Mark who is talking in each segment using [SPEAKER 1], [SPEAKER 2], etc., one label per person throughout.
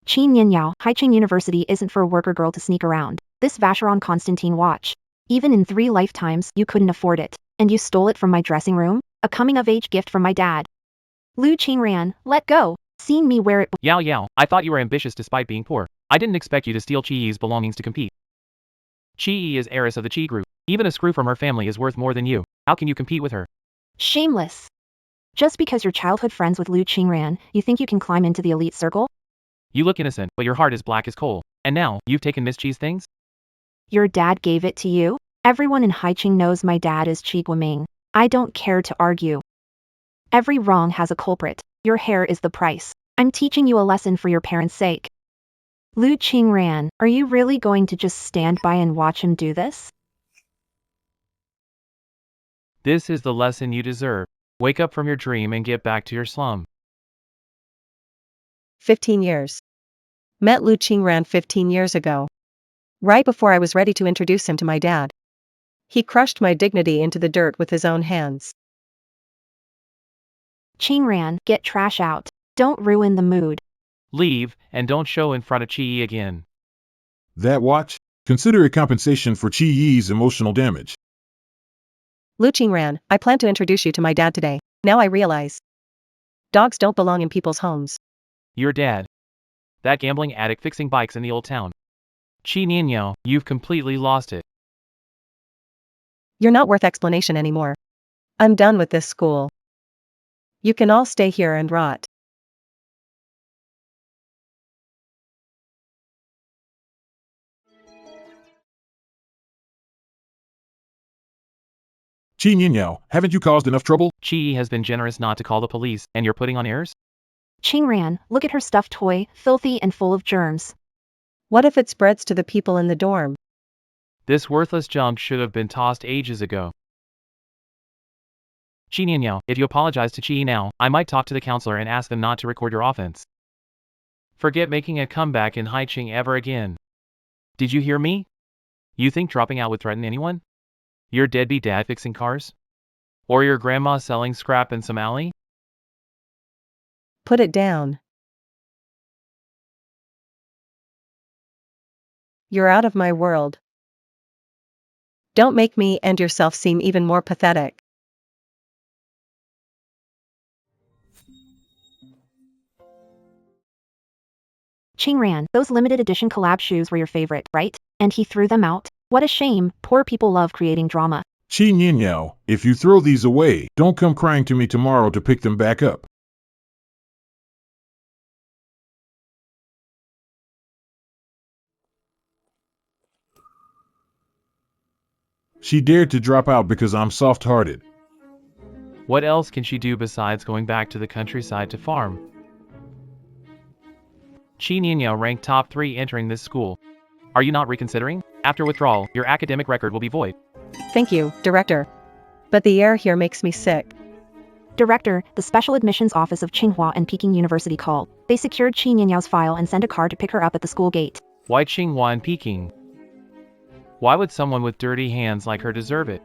[SPEAKER 1] Qin Nianyao, Haicheng University isn't for a worker girl to sneak around. This Vacheron Constantine watch. Even in 3 lifetimes, you couldn't afford it. And you stole it from my dressing room? A coming-of-age gift from my dad. Lu Qingran, let go. Seeing me wear it.
[SPEAKER 2] Yao Yao, I thought you were ambitious despite being poor. I didn't expect you to steal Chi-Yi's belongings to compete. Chi-Yi is heiress of the Chi group. Even a screw from her family is worth more than you. How can you compete with her?
[SPEAKER 1] Shameless. Just because you're childhood friends with Lu Qingran, you think you can climb into the elite circle?
[SPEAKER 2] You look innocent, but your heart is black as coal. And now, you've taken Miss Chi's things?
[SPEAKER 1] Your dad gave it to you? Everyone in Haicheng knows my dad is Qi Guoming. I don't care to argue. Every wrong has a culprit. Your hair is the price. I'm teaching you a lesson for your parents' sake. Lu Qingran, are you really going to just stand by and watch him do this?
[SPEAKER 2] This is the lesson you deserve. Wake up from your dream and get back to your slum.
[SPEAKER 3] 15 years. Met Lu Qingran 15 years ago. Right before I was ready to introduce him to my dad. He crushed my dignity into the dirt with his own hands.
[SPEAKER 1] Qingran, get trash out. Don't ruin the mood.
[SPEAKER 2] Leave, and don't show in front of Chi-Yi again.
[SPEAKER 4] That watch? Consider it compensation for Chi-Yi's emotional damage.
[SPEAKER 3] Lu Qingran, I plan to introduce you to my dad today. Now I realize. Dogs don't belong in people's homes.
[SPEAKER 2] Your dad. That gambling addict fixing bikes in the old town. Qi Nianyao, you've completely lost it.
[SPEAKER 3] You're not worth explanation anymore. I'm done with this school. You can all stay here and rot.
[SPEAKER 4] Qi Nianyao, haven't you caused enough trouble?
[SPEAKER 2] Chi-Yi has been generous not to call the police, and you're putting on airs?
[SPEAKER 1] Qingran, look at her stuffed toy, filthy and full of germs.
[SPEAKER 3] What if it spreads to the people in the dorm?
[SPEAKER 2] This worthless junk should have been tossed ages ago. Qi Nianyao, if you apologize to Chi-Yi now, I might talk to the counselor and ask them not to record your offense. Forget making a comeback in Haicheng ever again. Did you hear me? You think dropping out would threaten anyone? Your deadbeat dad fixing cars? Or your grandma selling scrap in some alley?
[SPEAKER 3] Put it down. You're out of my world. Don't make me and yourself seem even more pathetic.
[SPEAKER 1] Qingran, those limited edition collab shoes were your favorite, right? And he threw them out? What a shame, poor people love creating drama.
[SPEAKER 4] Qi Nianyao, if you throw these away, don't come crying to me tomorrow to pick them back up. She dared to drop out because I'm soft-hearted.
[SPEAKER 2] What else can she do besides going back to the countryside to farm? Qi Nianyao ranked top 3 entering this school. Are you not reconsidering? After withdrawal, your academic record will be void.
[SPEAKER 3] Thank you, Director. But the air here makes me sick.
[SPEAKER 1] Director, the Special Admissions Office of Tsinghua and Peking University called. They secured Qi Nianyao's file and sent a car to pick her up at the school gate.
[SPEAKER 2] Why Tsinghua and Peking? Why would someone with dirty hands like her deserve it?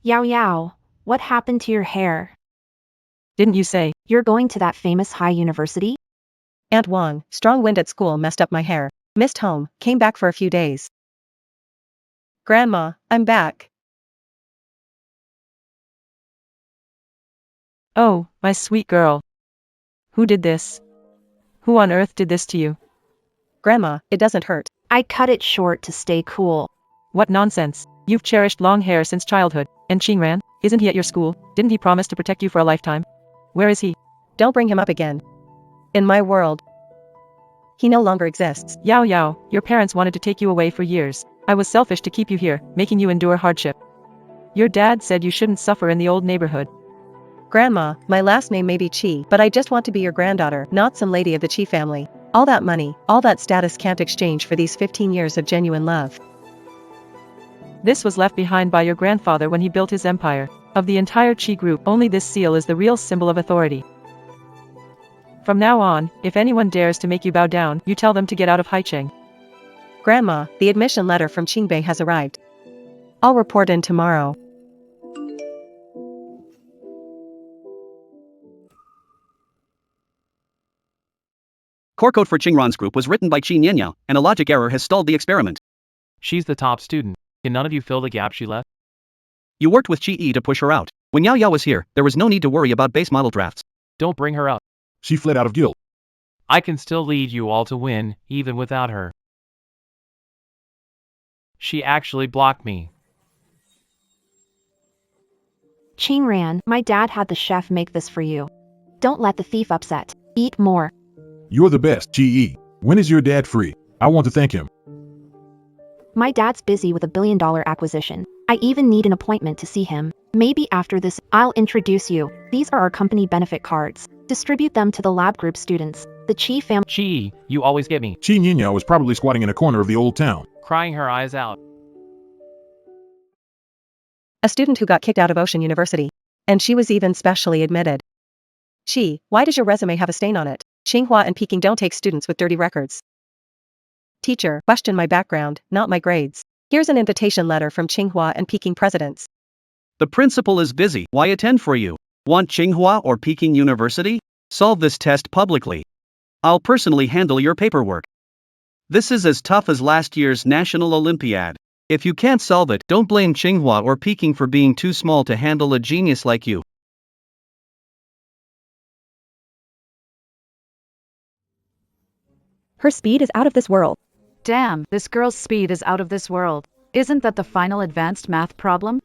[SPEAKER 1] Yao Yao, what happened to your hair?
[SPEAKER 3] Didn't you say?
[SPEAKER 1] You're going to that famous high university?
[SPEAKER 3] Aunt Wang, strong wind at school messed up my hair. Missed home, came back for a few days. Grandma, I'm back.
[SPEAKER 5] Oh, my sweet girl. Who did this? Who on earth did this to you?
[SPEAKER 3] Grandma, it doesn't hurt.
[SPEAKER 1] I cut it short to stay cool.
[SPEAKER 5] What nonsense. You've cherished long hair since childhood. And Qingran, isn't he at your school? Didn't he promise to protect you for a lifetime? Where is he?
[SPEAKER 3] Don't bring him up again. In my world, he no longer exists.
[SPEAKER 5] Yao Yao, your parents wanted to take you away for years. I was selfish to keep you here, making you endure hardship. Your dad said you shouldn't suffer in the old neighborhood.
[SPEAKER 3] Grandma, my last name may be Chi, but I just want to be your granddaughter, not some lady of the Chi family. All that money, all that status can't exchange for these 15 years of genuine love.
[SPEAKER 5] This was left behind by your grandfather when he built his empire. Of the entire Chi group, only this seal is the real symbol of authority. From now on, if anyone dares to make you bow down, you tell them to get out of Haicheng.
[SPEAKER 3] Grandma, the admission letter from Qingbei has arrived. I'll report in tomorrow.
[SPEAKER 6] Core code for Qingran's group was written by Qi Nianyao, and a logic error has stalled the experiment.
[SPEAKER 2] She's the top student. Can none of you fill the gap she left?
[SPEAKER 6] You worked with Qi Yi to push her out. When Yao Yao was here, there was no need to worry about base model drafts.
[SPEAKER 2] Don't bring her up.
[SPEAKER 4] She fled out of guilt.
[SPEAKER 2] I can still lead you all to win, even without her. She actually blocked me.
[SPEAKER 1] Qingran, my dad had the chef make this for you. Don't let the thief upset. Eat more.
[SPEAKER 4] You're the best, G.E. When is your dad free? I want to thank him.
[SPEAKER 1] My dad's busy with a billion-dollar acquisition. I even need an appointment to see him. Maybe after this, I'll introduce you. These are our company benefit cards. Distribute them to the lab group students. The Qi family.
[SPEAKER 2] Qi, you always get me.
[SPEAKER 4] Qi Nianyao was probably squatting in a corner of the old town.
[SPEAKER 2] Crying her eyes out.
[SPEAKER 3] A student who got kicked out of Ocean University. And she was even specially admitted. Qi, why does your resume have a stain on it? Tsinghua and Peking don't take students with dirty records. Teacher, question my background, not my grades. Here's an invitation letter from Tsinghua and Peking presidents.
[SPEAKER 6] The principal is busy. Why attend for you? Want Tsinghua or Peking University? Solve this test publicly. I'll personally handle your paperwork. This is as tough as last year's National Olympiad. If you can't solve it, don't blame Tsinghua or Peking for being too small to handle a genius like you.
[SPEAKER 7] Her speed is out of this world.
[SPEAKER 8] Damn, this girl's speed is out of this world. Isn't that the final advanced math problem?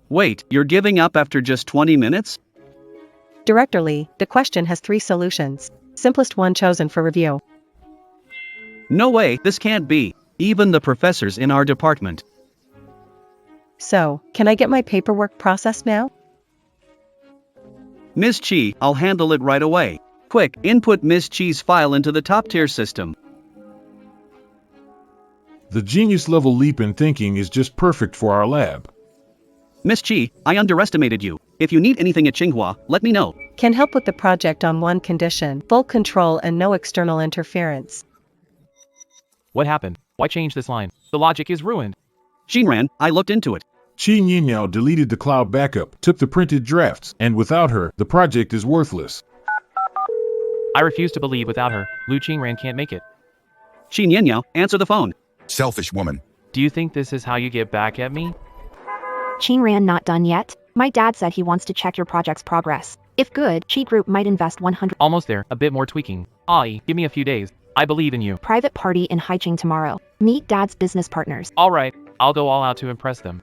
[SPEAKER 6] Wait, you're giving up after just 20 minutes?
[SPEAKER 3] Director Lee, the question has 3 solutions. Simplest one chosen for review.
[SPEAKER 6] No way, this can't be. Even the professors in our department.
[SPEAKER 3] So, can I get my paperwork processed now?
[SPEAKER 6] Ms. Qi, I'll handle it right away. Quick, input Ms. Qi's file into the top-tier system.
[SPEAKER 4] The genius level leap in thinking is just perfect for our lab.
[SPEAKER 6] Ms. Qi, I underestimated you. If you need anything at Tsinghua, let me know.
[SPEAKER 3] Can help with the project on one condition, full control and no external interference.
[SPEAKER 2] What happened? Why change this line? The logic is ruined.
[SPEAKER 6] Qingran, I looked into it.
[SPEAKER 4] Qi Nianyao deleted the cloud backup, took the printed drafts, and without her, the project is worthless.
[SPEAKER 2] I refuse to believe without her, Lu Qingran can't make it.
[SPEAKER 6] Qi Nianyao, answer the phone.
[SPEAKER 9] Selfish woman.
[SPEAKER 2] Do you think this is how you get back at me?
[SPEAKER 1] Qingran not done yet? My dad said he wants to check your project's progress. If good, Qi Group might invest 100.
[SPEAKER 2] Almost there, a bit more tweaking. Ai, give me a few days. I believe in you.
[SPEAKER 1] Private party in Haicheng tomorrow. Meet dad's business partners.
[SPEAKER 2] Alright, I'll go all out to impress them.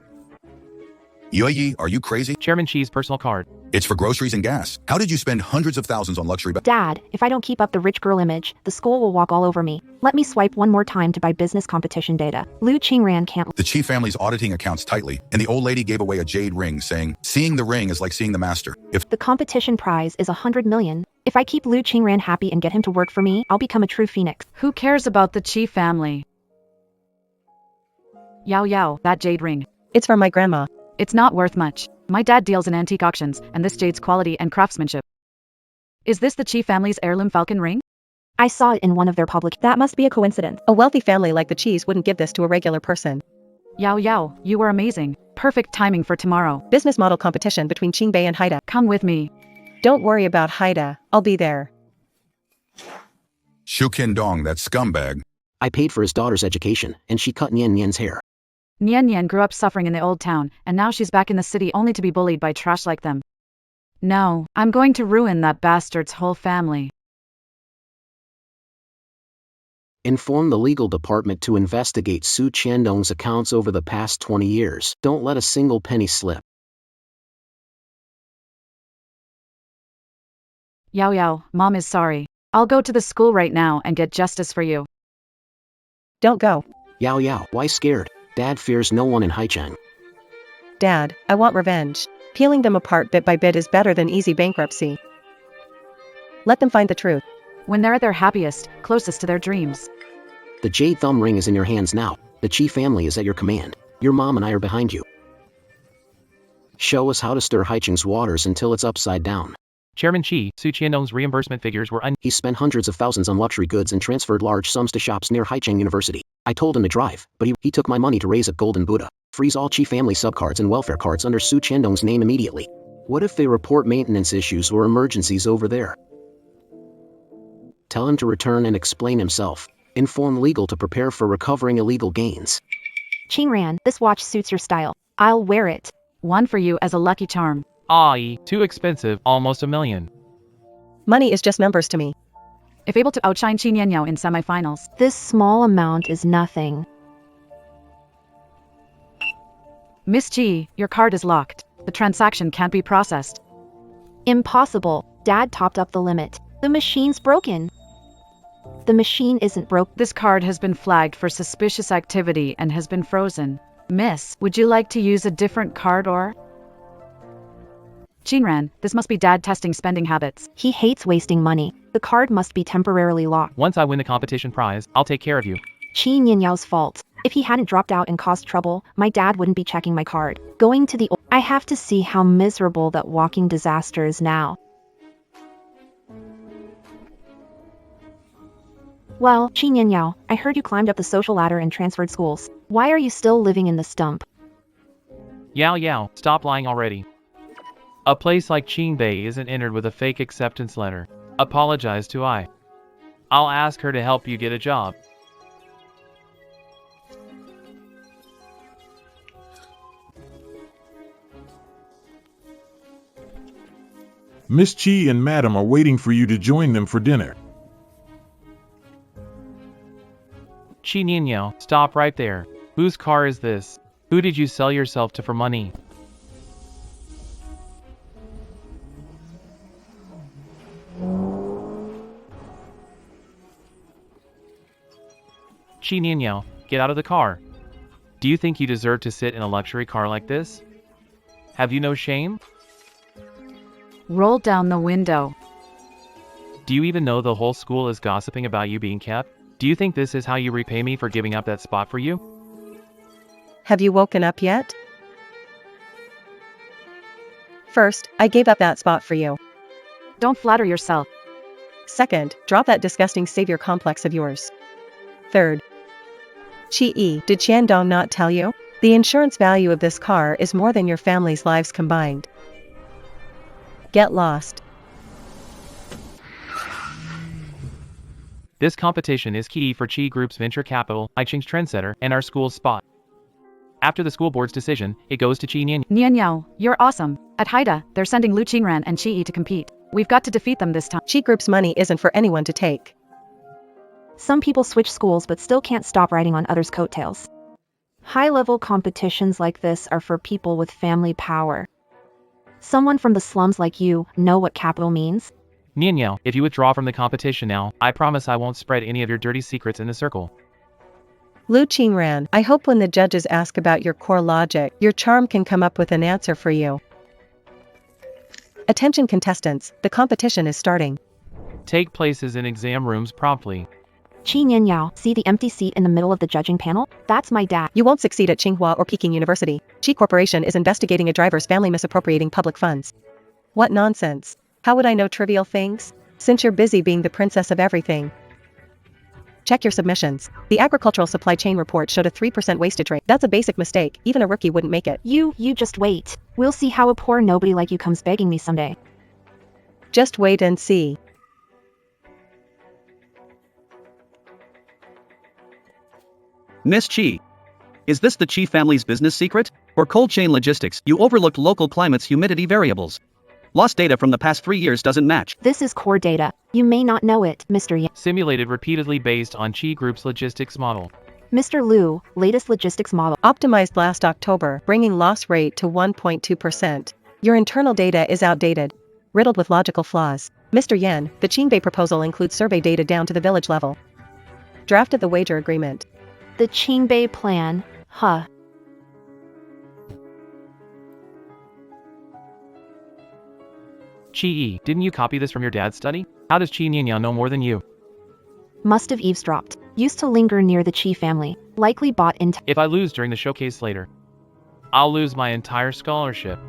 [SPEAKER 9] Yoyi, are you crazy?
[SPEAKER 2] Chairman Xi's personal card.
[SPEAKER 9] It's for groceries and gas. How did you spend hundreds of thousands on luxury
[SPEAKER 1] Dad, if I don't keep up the rich girl image, the school will walk all over me. Let me swipe one more time to buy business competition data. Lu Qingran can't.
[SPEAKER 9] The Qi family's auditing accounts tightly, and the old lady gave away a jade ring, saying, seeing the ring is like seeing the master. If
[SPEAKER 1] The competition prize is 100 million. If I keep Lu Qingran happy and get him to work for me, I'll become a true phoenix.
[SPEAKER 8] Who cares about the Qi family? Yao Yao, that jade ring.
[SPEAKER 3] It's from my grandma.
[SPEAKER 8] It's not worth much. My dad deals in antique auctions, and this jade's quality and craftsmanship. Is this the Qi family's heirloom falcon ring?
[SPEAKER 1] I saw it in one of their public.
[SPEAKER 7] That must be a coincidence.
[SPEAKER 3] A wealthy family like the Qis wouldn't give this to a regular person.
[SPEAKER 8] Yao Yao, you were amazing. Perfect timing for tomorrow.
[SPEAKER 3] Business model competition between Qingbei and Haida.
[SPEAKER 8] Come with me.
[SPEAKER 3] Don't worry about Haida, I'll be there.
[SPEAKER 9] Shu Qindong, that scumbag.
[SPEAKER 10] I paid for his daughter's education, and she cut Nian Nian's hair.
[SPEAKER 8] Nian Nian grew up suffering in the old town, and now she's back in the city only to be bullied by trash like them. No, I'm going to ruin that bastard's whole family.
[SPEAKER 10] Inform the legal department to investigate Su Qiandong's accounts over the past 20 years. Don't let a single penny slip.
[SPEAKER 8] Yao Yao, Mom is sorry. I'll go to the school right now and get justice for you.
[SPEAKER 3] Don't go.
[SPEAKER 10] Yao Yao, why scared? Dad fears no one in Haicheng.
[SPEAKER 3] Dad, I want revenge. Peeling them apart bit by bit is better than easy bankruptcy. Let them find the truth.
[SPEAKER 8] When they're at their happiest, closest to their dreams.
[SPEAKER 10] The jade thumb ring is in your hands now. The Qi family is at your command. Your mom and I are behind you. Show us how to stir Haicheng's waters until it's upside down.
[SPEAKER 2] Chairman Qi, Su Qiandong's reimbursement figures were
[SPEAKER 10] He spent hundreds of thousands on luxury goods and transferred large sums to shops near Haicheng University. I told him to drive, but he took my money to raise a golden Buddha. Freeze all Qi family subcards and welfare cards under Su Qiandong's name immediately. What if they report maintenance issues or emergencies over there? Tell him to return and explain himself. Inform legal to prepare for recovering illegal gains.
[SPEAKER 1] Qingran, this watch suits your style. I'll wear it.
[SPEAKER 8] One for you as a lucky charm.
[SPEAKER 2] Aye, too expensive, almost $1 million.
[SPEAKER 3] Money is just numbers to me.
[SPEAKER 8] If able to outshine Qin Yanyo in semifinals.
[SPEAKER 1] This small amount is nothing.
[SPEAKER 8] Miss Chi, your card is locked. The transaction can't be processed.
[SPEAKER 1] Impossible. Dad topped up the limit. The machine's broken. The machine isn't broke.
[SPEAKER 8] This card has been flagged for suspicious activity and has been frozen. Miss, would you like to use a different card or? Qinran, this must be Dad testing spending habits.
[SPEAKER 1] He hates wasting money. The card must be temporarily locked.
[SPEAKER 2] Once I win the competition prize, I'll take care of you.
[SPEAKER 1] Qin Yinyao's fault. If he hadn't dropped out and caused trouble, my dad wouldn't be checking my card. Going to the I have to see how miserable that walking disaster is now. Well, Qin Yinyao, I heard you climbed up the social ladder and transferred schools. Why are you still living in the stump?
[SPEAKER 2] Yao Yao, stop lying already. A place like Qingbei isn't entered with a fake acceptance letter. Apologize to I. I'll ask her to help you get a job.
[SPEAKER 4] Miss Chi and Madam are waiting for you to join them for dinner.
[SPEAKER 2] Qin Yinyao, stop right there. Whose car is this? Who did you sell yourself to for money? Qin Yinyao, get out of the car. Do you think you deserve to sit in a luxury car like this? Have you no shame?
[SPEAKER 8] Roll down the window.
[SPEAKER 2] Do you even know the whole school is gossiping about you being kept? Do you think this is how you repay me for giving up that spot for you?
[SPEAKER 3] Have you woken up yet? First, I gave up that spot for you.
[SPEAKER 8] Don't flatter yourself.
[SPEAKER 3] Second, drop that disgusting savior complex of yours. Third, Chi-E, did Qiandong not tell you? The insurance value of this car is more than your family's lives combined. Get lost.
[SPEAKER 2] This competition is key for Qi Group's venture capital, Aiching's trendsetter, and our school's spot. After the school board's decision, it goes to Qi Nian.
[SPEAKER 8] Nian Yao, you're awesome. At Haida, they're sending Lu Qingran and Qi to compete. We've got to defeat them this time.
[SPEAKER 3] Chi Group's money isn't for anyone to take.
[SPEAKER 1] Some people switch schools but still can't stop riding on others' coattails. High-level competitions like this are for people with family power. Someone from the slums like you know what capital means?
[SPEAKER 2] Nian Yao, if you withdraw from the competition now, I promise I won't spread any of your dirty secrets in the circle.
[SPEAKER 3] Lu Qingran, I hope when the judges ask about your core logic, your charm can come up with an answer for you. Attention contestants, the competition is starting.
[SPEAKER 2] Take places in exam rooms promptly.
[SPEAKER 1] Qi Nianyao, see the empty seat in the middle of the judging panel? That's my dad.
[SPEAKER 3] You won't succeed at Tsinghua or Peking University. Qi Corporation is investigating a driver's family misappropriating public funds. What nonsense. How would I know trivial things? Since you're busy being the princess of everything. Check your submissions. The agricultural supply chain report showed a 3% wastage rate. That's a basic mistake. Even a rookie wouldn't make it.
[SPEAKER 1] You just wait. We'll see how a poor nobody like you comes begging me someday.
[SPEAKER 3] Just wait and see.
[SPEAKER 6] Miss Chi. Is this the Chi family's business secret? Or cold chain logistics? You overlooked local climate's humidity variables. Lost data from the past 3 years doesn't match.
[SPEAKER 1] This is core data. You may not know it, Mr. Yan.
[SPEAKER 2] Simulated repeatedly based on Qi Group's logistics model.
[SPEAKER 1] Mr. Liu, latest logistics model.
[SPEAKER 3] Optimized last October, bringing loss rate to 1.2%. Your internal data is outdated. Riddled with logical flaws. Mr. Yan, the Qingbei proposal includes survey data down to the village level. Draft of the wager agreement.
[SPEAKER 1] The Qingbei plan, huh?
[SPEAKER 2] Qi, didn't you copy this from your dad's study? How does Qi Nianyao know more than you?
[SPEAKER 1] Must have eavesdropped. Used to linger near the Qi family. Likely bought into.
[SPEAKER 2] If I lose during the showcase later, I'll lose my entire scholarship.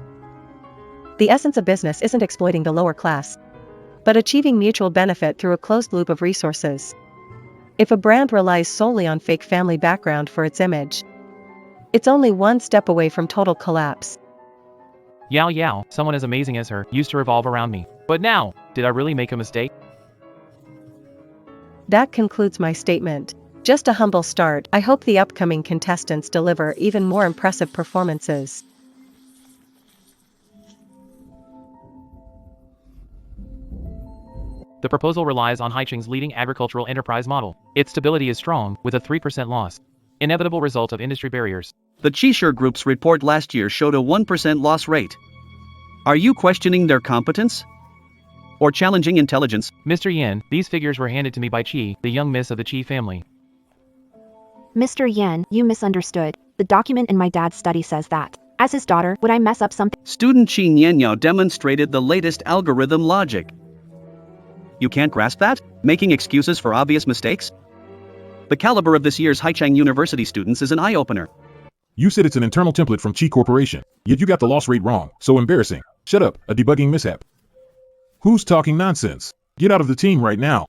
[SPEAKER 3] The essence of business isn't exploiting the lower class, but achieving mutual benefit through a closed loop of resources. If a brand relies solely on fake family background for its image, it's only one step away from total collapse.
[SPEAKER 2] Yao Yao, someone as amazing as her, used to revolve around me. But now, did I really make a mistake?
[SPEAKER 3] That concludes my statement. Just a humble start. I hope the upcoming contestants deliver even more impressive performances.
[SPEAKER 2] The proposal relies on Haicheng's leading agricultural enterprise model. Its stability is strong, with a 3% loss. Inevitable result of industry barriers.
[SPEAKER 6] The Chisher Group's report last year showed a 1% loss rate. Are you questioning their competence? Or challenging intelligence?
[SPEAKER 2] Mr. Yen, these figures were handed to me by Qi, the young miss of the Qi family.
[SPEAKER 1] Mr. Yen, you misunderstood. The document in my dad's study says that, as his daughter, would I mess up something?
[SPEAKER 6] Student Qi Nianyao demonstrated the latest algorithm logic. You can't grasp that? Making excuses for obvious mistakes? The caliber of this year's Haicheng University students is an eye-opener.
[SPEAKER 4] You said it's an internal template from Qi Corporation, yet you got the loss rate wrong. So embarrassing. Shut up, a debugging mishap. Who's talking nonsense? Get out of the team right now.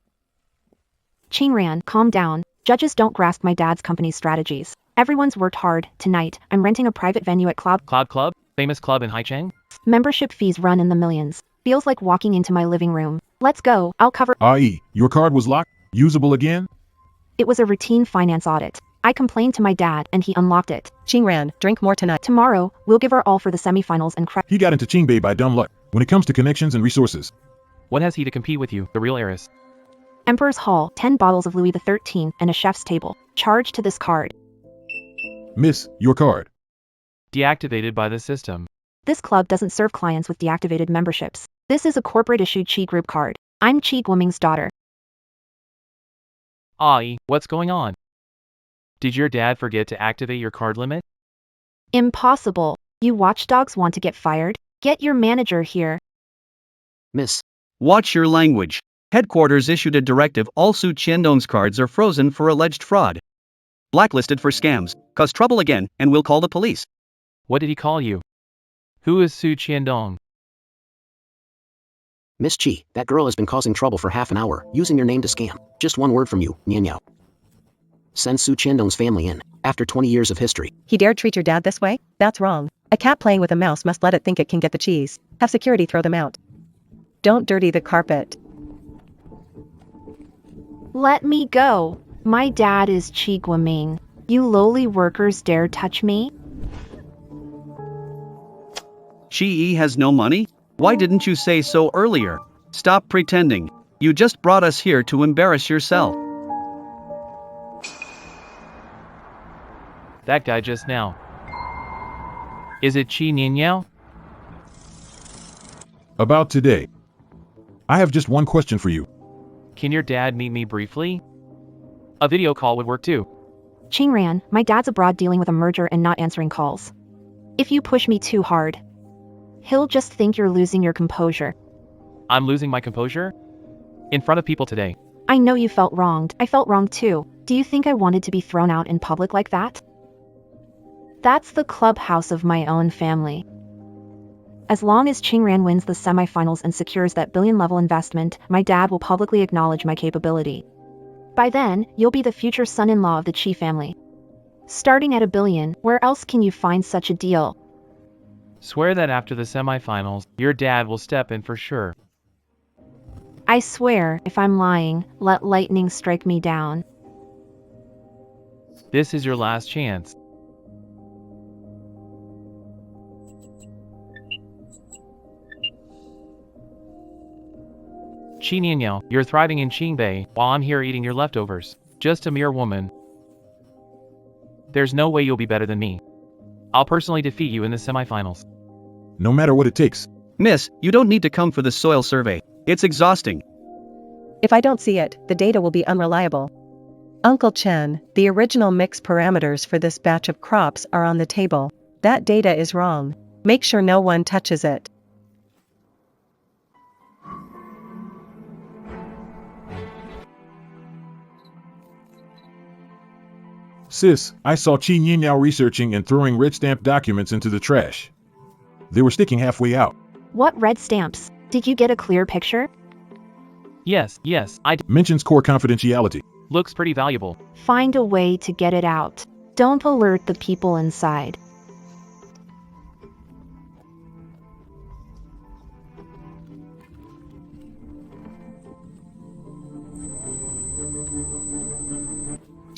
[SPEAKER 1] Qingran, calm down. Judges don't grasp my dad's company's strategies. Everyone's worked hard. Tonight, I'm renting a private venue at Cloud
[SPEAKER 2] Club? Famous club in Haicheng?
[SPEAKER 1] Membership fees run in the millions. Feels like walking into my living room. Let's go, I'll cover.
[SPEAKER 4] I.e., your card was locked? Usable again?
[SPEAKER 1] It was a routine finance audit. I complained to my dad and he unlocked it.
[SPEAKER 3] Qingran, drink more tonight.
[SPEAKER 1] Tomorrow, we'll give our all for the semifinals and
[SPEAKER 4] He got into Qingbei by dumb luck. When it comes to connections and resources.
[SPEAKER 2] What has he to compete with you, the real heiress?
[SPEAKER 1] Emperor's Hall, 10 bottles of Louis XIII and a chef's table. Charged to this card.
[SPEAKER 4] Miss, your card.
[SPEAKER 2] Deactivated by the system.
[SPEAKER 1] This club doesn't serve clients with deactivated memberships. This is a corporate-issued Qi Group card. I'm Qi Guoming's daughter.
[SPEAKER 2] Ai, what's going on? Did your dad forget to activate your card limit?
[SPEAKER 1] Impossible. You watchdogs want to get fired? Get your manager here.
[SPEAKER 10] Miss.
[SPEAKER 6] Watch your language. Headquarters issued a directive all Su Qiandong's cards are frozen for alleged fraud. Blacklisted for scams. Cause trouble again, and we'll call the police.
[SPEAKER 2] What did he call you? Who is Su Qiandong?
[SPEAKER 10] Miss Chi, that girl has been causing trouble for half an hour, using your name to scam. Just one word from you, Nianyao. Send Su Qiandong's family in, after 20 years of history.
[SPEAKER 3] He dared treat your dad this way? That's wrong. A cat playing with a mouse must let it think it can get the cheese. Have security throw them out. Don't dirty the carpet.
[SPEAKER 1] Let me go. My dad is Qi Guoming. You lowly workers dare touch me?
[SPEAKER 6] Qi has no money? Why didn't you say so earlier? Stop pretending. You just brought us here to embarrass yourself.
[SPEAKER 2] That guy just now. Is it Qi Nianyao?
[SPEAKER 4] About today. I have just one question for you.
[SPEAKER 2] Can your dad meet me briefly? A video call would work too.
[SPEAKER 1] Qingran, my dad's abroad dealing with a merger and not answering calls. If you push me too hard, he'll just think you're losing your composure.
[SPEAKER 2] I'm losing my composure? In front of people today.
[SPEAKER 1] I know you felt wronged. I felt wronged too. Do you think I wanted to be thrown out in public like that? That's the clubhouse of my own family. As long as Qingran wins the semifinals and secures that billion-level investment, my dad will publicly acknowledge my capability. By then, you'll be the future son-in-law of the Qi family. Starting at $1 billion, where else can you find such a deal?
[SPEAKER 2] Swear that after the semifinals, your dad will step in for sure.
[SPEAKER 1] I swear, if I'm lying, let lightning strike me down.
[SPEAKER 2] This is your last chance. Qi Nianyao, you're thriving in Qingbei, while I'm here eating your leftovers. Just a mere woman. There's no way you'll be better than me. I'll personally defeat you in the semifinals.
[SPEAKER 4] No matter what it takes.
[SPEAKER 6] Miss, you don't need to come for the soil survey. It's exhausting.
[SPEAKER 3] If I don't see it, the data will be unreliable. Uncle Chen, the original mix parameters for this batch of crops are on the table. That data is wrong. Make sure no one touches it.
[SPEAKER 4] Sis, I saw Qi Nianyao researching and throwing red stamped documents into the trash. They were sticking halfway out.
[SPEAKER 1] What red stamps? Did you get a clear picture?
[SPEAKER 2] Yes, I
[SPEAKER 4] Mentions core confidentiality.
[SPEAKER 2] Looks pretty valuable.
[SPEAKER 1] Find a way to get it out. Don't alert the people inside.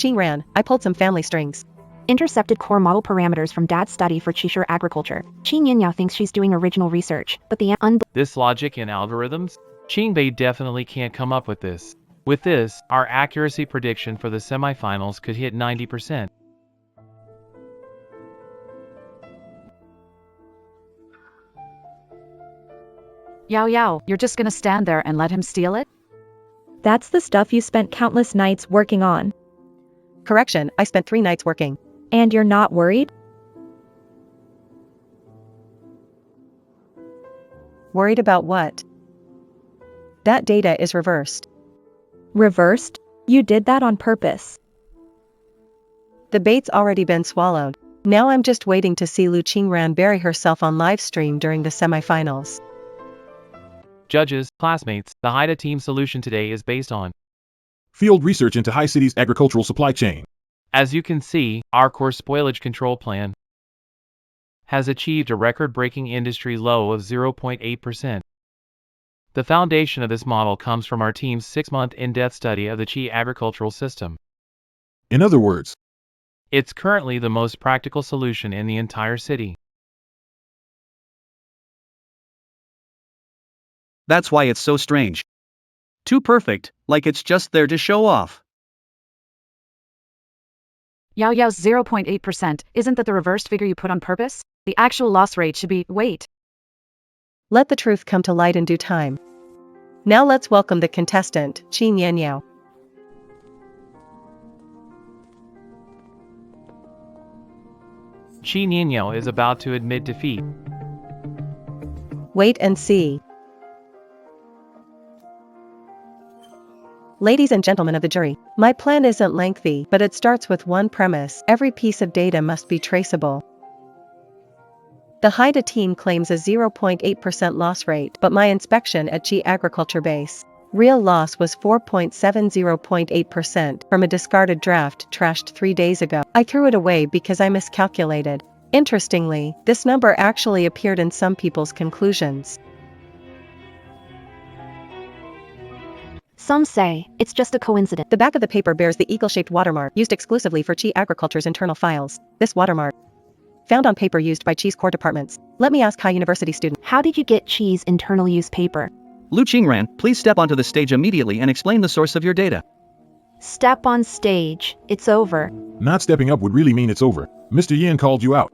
[SPEAKER 3] Qingran, I pulled some family strings.
[SPEAKER 1] Intercepted core model parameters from dad's study for Cheshire agriculture. Qi Nianyao thinks she's doing original research, but the
[SPEAKER 2] This logic and algorithms? Qingbei definitely can't come up with this. With this, our accuracy prediction for the semifinals could hit 90%.
[SPEAKER 8] Yao Yao, you're just gonna stand there and let him steal it?
[SPEAKER 7] That's the stuff you spent countless nights working on.
[SPEAKER 3] Correction, I spent 3 nights working.
[SPEAKER 7] And you're not worried?
[SPEAKER 3] Worried about what? That data is reversed.
[SPEAKER 7] Reversed? You did that on purpose.
[SPEAKER 3] The bait's already been swallowed. Now I'm just waiting to see Lu Qingran bury herself on live stream during the semifinals.
[SPEAKER 2] Judges, classmates, the Haida team solution today is based on
[SPEAKER 4] Field research into High City's agricultural supply chain.
[SPEAKER 2] As you can see, our core spoilage control plan has achieved a record-breaking industry low of 0.8%. The foundation of this model comes from our team's 6-month in-depth study of the Qi agricultural system.
[SPEAKER 4] In other words,
[SPEAKER 2] It's currently the most practical solution in the entire city.
[SPEAKER 6] That's why it's so strange. Too perfect, like it's just there to show off.
[SPEAKER 8] Yao Yao's 0.8%, isn't that the reversed figure you put on purpose? The actual loss rate should be, wait.
[SPEAKER 3] Let the truth come to light in due time. Now let's welcome the contestant, Qi Nianyao.
[SPEAKER 2] Qi Nianyao is about to admit defeat.
[SPEAKER 3] Wait and see. Ladies and gentlemen of the jury, my plan isn't lengthy, but it starts with one premise: every piece of data must be traceable. The Haida team claims a 0.8% loss rate, but my inspection at Qi Agriculture Base real loss was 4.70.8% from a discarded draft trashed 3 days ago. I threw it away because I miscalculated. Interestingly, this number actually appeared in some people's conclusions.
[SPEAKER 1] Some say it's just a coincidence.
[SPEAKER 3] The back of the paper bears the eagle-shaped watermark used exclusively for Qi Agriculture's internal files. This watermark, found on paper used by Qi's core departments. Let me ask High University student.
[SPEAKER 1] How did you get Qi's internal use paper?
[SPEAKER 6] Lu Qingran, please step onto the stage immediately and explain the source of your data.
[SPEAKER 1] Step on stage. It's over.
[SPEAKER 4] not stepping up would really mean it's over. Mr. Yin called you out.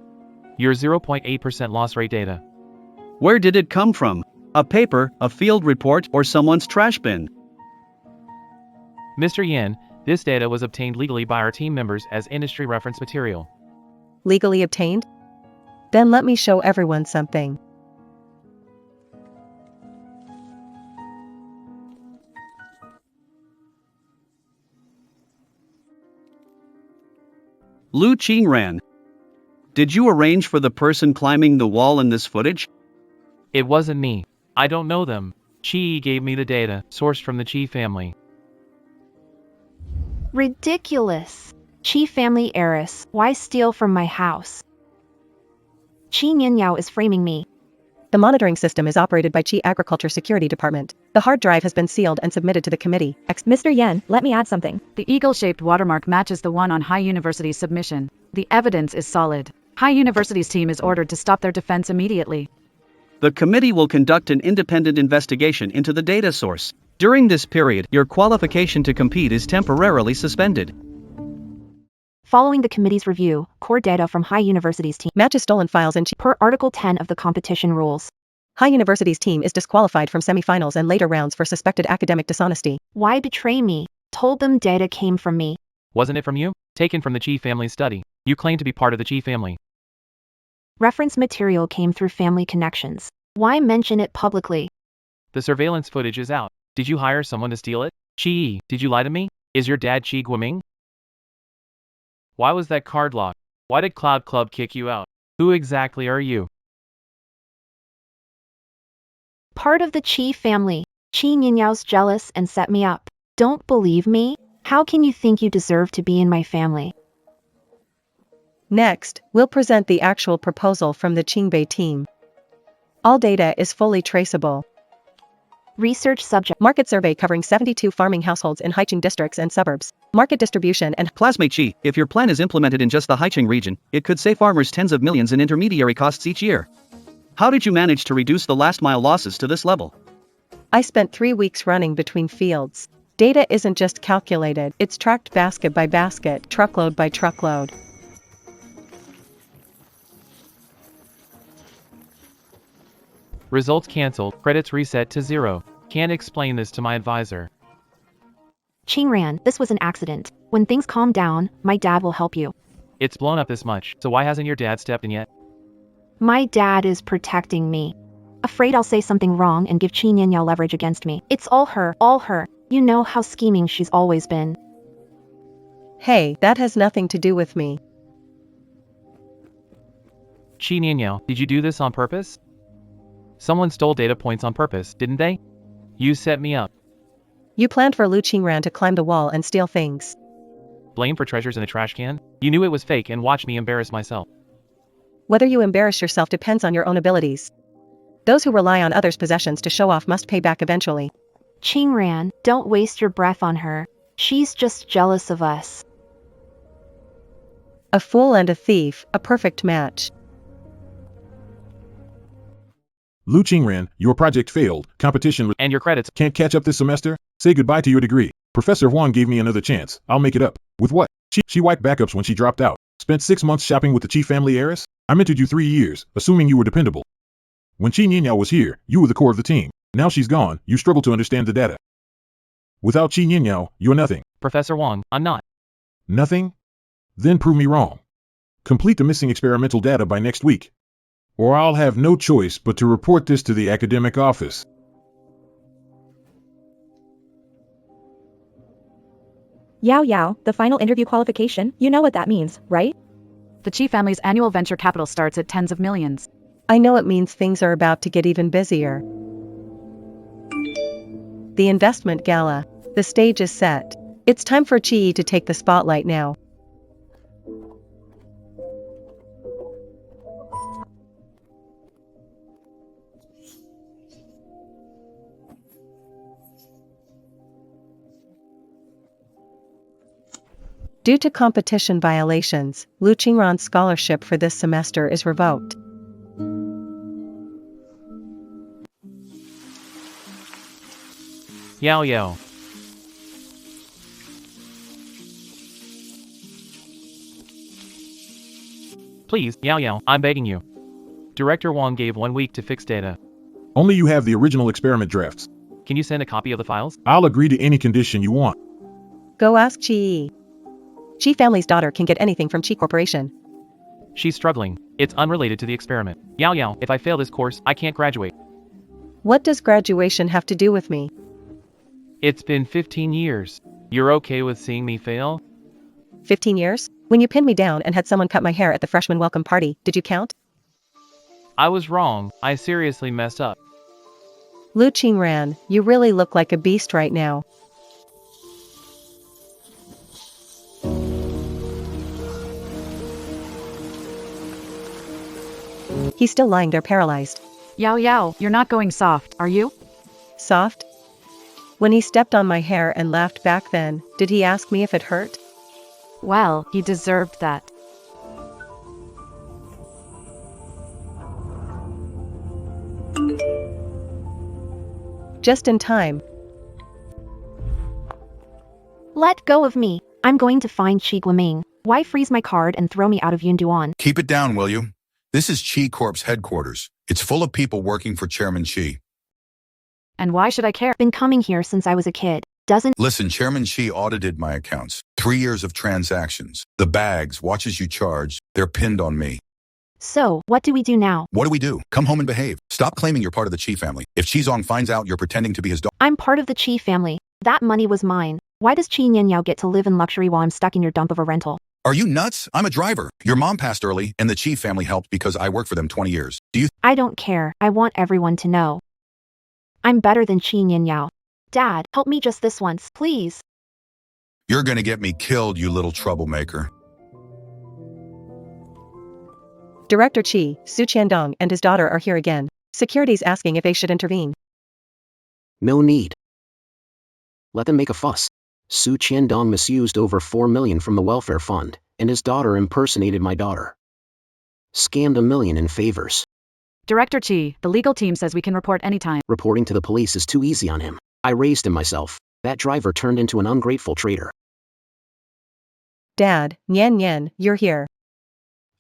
[SPEAKER 2] Your 0.8% loss rate data.
[SPEAKER 6] Where did it come from? A paper, a field report, or someone's trash bin?
[SPEAKER 2] Mr. Yin, this data was obtained legally by our team members as industry reference material.
[SPEAKER 3] Legally obtained? Then let me show everyone something.
[SPEAKER 6] Lu Qingran. Did you arrange for the person climbing the wall in this footage?
[SPEAKER 2] It wasn't me. I don't know them. Qi gave me the data, sourced from the Qi family.
[SPEAKER 1] Ridiculous. Qi family heiress, why steal from my house? Qi Nianyao is framing me.
[SPEAKER 3] The monitoring system is operated by Qi Agriculture Security Department. The hard drive has been sealed and submitted to the committee.
[SPEAKER 7] Mr. Yen, let me add something.
[SPEAKER 8] The eagle-shaped watermark matches the one on High University's submission. The evidence is solid. High University's team is ordered to stop their defense immediately.
[SPEAKER 6] The committee will conduct an independent investigation into the data source. During this period, your qualification to compete is temporarily suspended.
[SPEAKER 1] Following the committee's review, core data from High University's team
[SPEAKER 3] Matches stolen files in Qi.
[SPEAKER 1] per Article 10 of the competition rules.
[SPEAKER 3] High University's team is disqualified from semifinals and later rounds for suspected academic dishonesty.
[SPEAKER 1] Why betray me? Told them data came from me.
[SPEAKER 2] Wasn't it from you? Taken from the Qi family study. You claim to be part of the Qi family.
[SPEAKER 1] Reference material came through family connections. Why mention it publicly?
[SPEAKER 2] The surveillance footage is out. Did you hire someone to steal it? Qi, did you lie to me? Is your dad Qi Guoming? Why was that card locked? Why did Cloud Club kick you out? Who exactly are you?
[SPEAKER 1] Part of the Qi family. Qi Nianyao's jealous and set me up. Don't believe me? How can you think you deserve to be in my family?
[SPEAKER 3] Next, we'll present the actual proposal from the Qingbei team. All data is fully traceable.
[SPEAKER 1] Research subject.
[SPEAKER 3] Market survey covering 72 farming households in Haicheng districts and suburbs. Market distribution and
[SPEAKER 6] Classmate Chi, if your plan is implemented in just the Haicheng region, it could save farmers tens of millions in intermediary costs each year. How did you manage to reduce the last mile losses to this level?
[SPEAKER 3] I spent 3 weeks running between fields. Data isn't just calculated, it's tracked basket by basket, truckload by truckload.
[SPEAKER 2] Results cancelled, credits reset to 0. Can't explain this to my advisor.
[SPEAKER 1] Qingran, this was an accident. When things calm down, my dad will help you.
[SPEAKER 2] It's blown up this much, so why hasn't your dad stepped in yet?
[SPEAKER 1] My dad is protecting me. Afraid I'll say something wrong and give Qin Yanyao leverage against me. It's all her, all her. You know how scheming she's always been.
[SPEAKER 3] Hey, that has nothing to do with me.
[SPEAKER 2] Qi Nianyao, did you do this on purpose? Someone stole data points on purpose, didn't they? You set me up.
[SPEAKER 3] You planned for Lu Qingran to climb the wall and steal things.
[SPEAKER 2] Blame for treasures in a trash can? You knew it was fake and watched me embarrass myself.
[SPEAKER 3] Whether you embarrass yourself depends on your own abilities. Those who rely on others' possessions to show off must pay back eventually.
[SPEAKER 1] Qingran, don't waste your breath on her. She's just jealous of us.
[SPEAKER 3] A fool and a thief, a perfect match.
[SPEAKER 4] Lu Qingran, your project failed. Competition
[SPEAKER 2] And your credits.
[SPEAKER 4] can't catch up this semester? Say goodbye to your degree. Professor Huang gave me another chance. I'll make it up. With what? She wiped backups when she dropped out. Spent 6 months shopping with the Chi family heiress? I mentored you 3 years, assuming you were dependable. When Qi Nianyao was here, you were the core of the team. Now she's gone, you struggle to understand the data. Without Qi Nianyao, you're nothing.
[SPEAKER 2] Professor Wang, I'm not.
[SPEAKER 4] Nothing? Then prove me wrong. Complete the missing experimental data by next week. Or I'll have no choice but to report this to the academic office.
[SPEAKER 7] Yao Yao, the final interview qualification, you know what that means, right?
[SPEAKER 8] The Chi family's annual venture capital starts at tens of millions.
[SPEAKER 3] I know it means things are about to get even busier. The investment gala. The stage is set. It's time for Chi to take the spotlight now. Due to competition violations, Lu Qingran's scholarship for this semester is revoked.
[SPEAKER 2] Yao Yao. Please, Yao Yao, I'm begging you. Director Wang gave 1 week to fix data.
[SPEAKER 4] Only you have the original experiment drafts.
[SPEAKER 2] Can you send a copy of the files?
[SPEAKER 4] I'll agree to any condition you want.
[SPEAKER 3] Go ask Chi. Chi family's daughter can get anything from Chi Corporation.
[SPEAKER 2] She's struggling. It's unrelated to the experiment. Yao Yao, if I fail this course, I can't graduate.
[SPEAKER 3] What does graduation have to do with me?
[SPEAKER 2] It's been 15 years. You're okay with seeing me fail?
[SPEAKER 3] 15 years? When you pinned me down and had someone cut my hair at the freshman welcome party, did you count?
[SPEAKER 2] I was wrong. I seriously messed up.
[SPEAKER 3] Lu Qingran, you really look like a beast right now. He's still lying there paralyzed.
[SPEAKER 8] Yao Yao, you're not going soft, are you?
[SPEAKER 3] Soft? When he stepped on my hair and laughed back then, did he ask me if it hurt?
[SPEAKER 8] Well, he deserved that.
[SPEAKER 3] Just in time.
[SPEAKER 1] Let go of me. I'm going to find Qi Guoming. Why freeze my card and throw me out of Yunduan?
[SPEAKER 9] Keep it down, will you? This is Chi Corp's headquarters. It's full of people working for Chairman Chi.
[SPEAKER 8] And why should I care?
[SPEAKER 1] Been coming here since I was a kid. Doesn't
[SPEAKER 9] Listen, Chairman Chi audited my accounts. 3 years of transactions. The bags, watches you charge, they're pinned on me.
[SPEAKER 1] So, what do we do now?
[SPEAKER 9] What do? Come home and behave. Stop claiming you're part of the Chi family. If Chizong finds out you're pretending to be his daughter.
[SPEAKER 1] I'm part of the Qi family. That money was mine. Why does Qi Nianyao get to live in luxury while I'm stuck in your dump of a rental?
[SPEAKER 9] Are you nuts? I'm a driver. Your mom passed early, and the Chi family helped because I worked for them 20 years. Do you?
[SPEAKER 1] I don't care. I want everyone to know. I'm better than Qi Nianyao. Dad, help me just this once, please.
[SPEAKER 9] You're gonna get me killed, you little troublemaker.
[SPEAKER 3] Director Chi, Su Qiandong and his daughter are here again. Security's asking if they should intervene.
[SPEAKER 10] No need. Let them make a fuss. Su Qiandong misused over 4 million from the welfare fund, and his daughter impersonated my daughter. Scammed 1 million in favors.
[SPEAKER 8] Director Chi, the legal team says we can report anytime.
[SPEAKER 10] Reporting to the police is too easy on him. I raised him myself. That driver turned into an ungrateful traitor.
[SPEAKER 3] Dad, Nyan, you're here.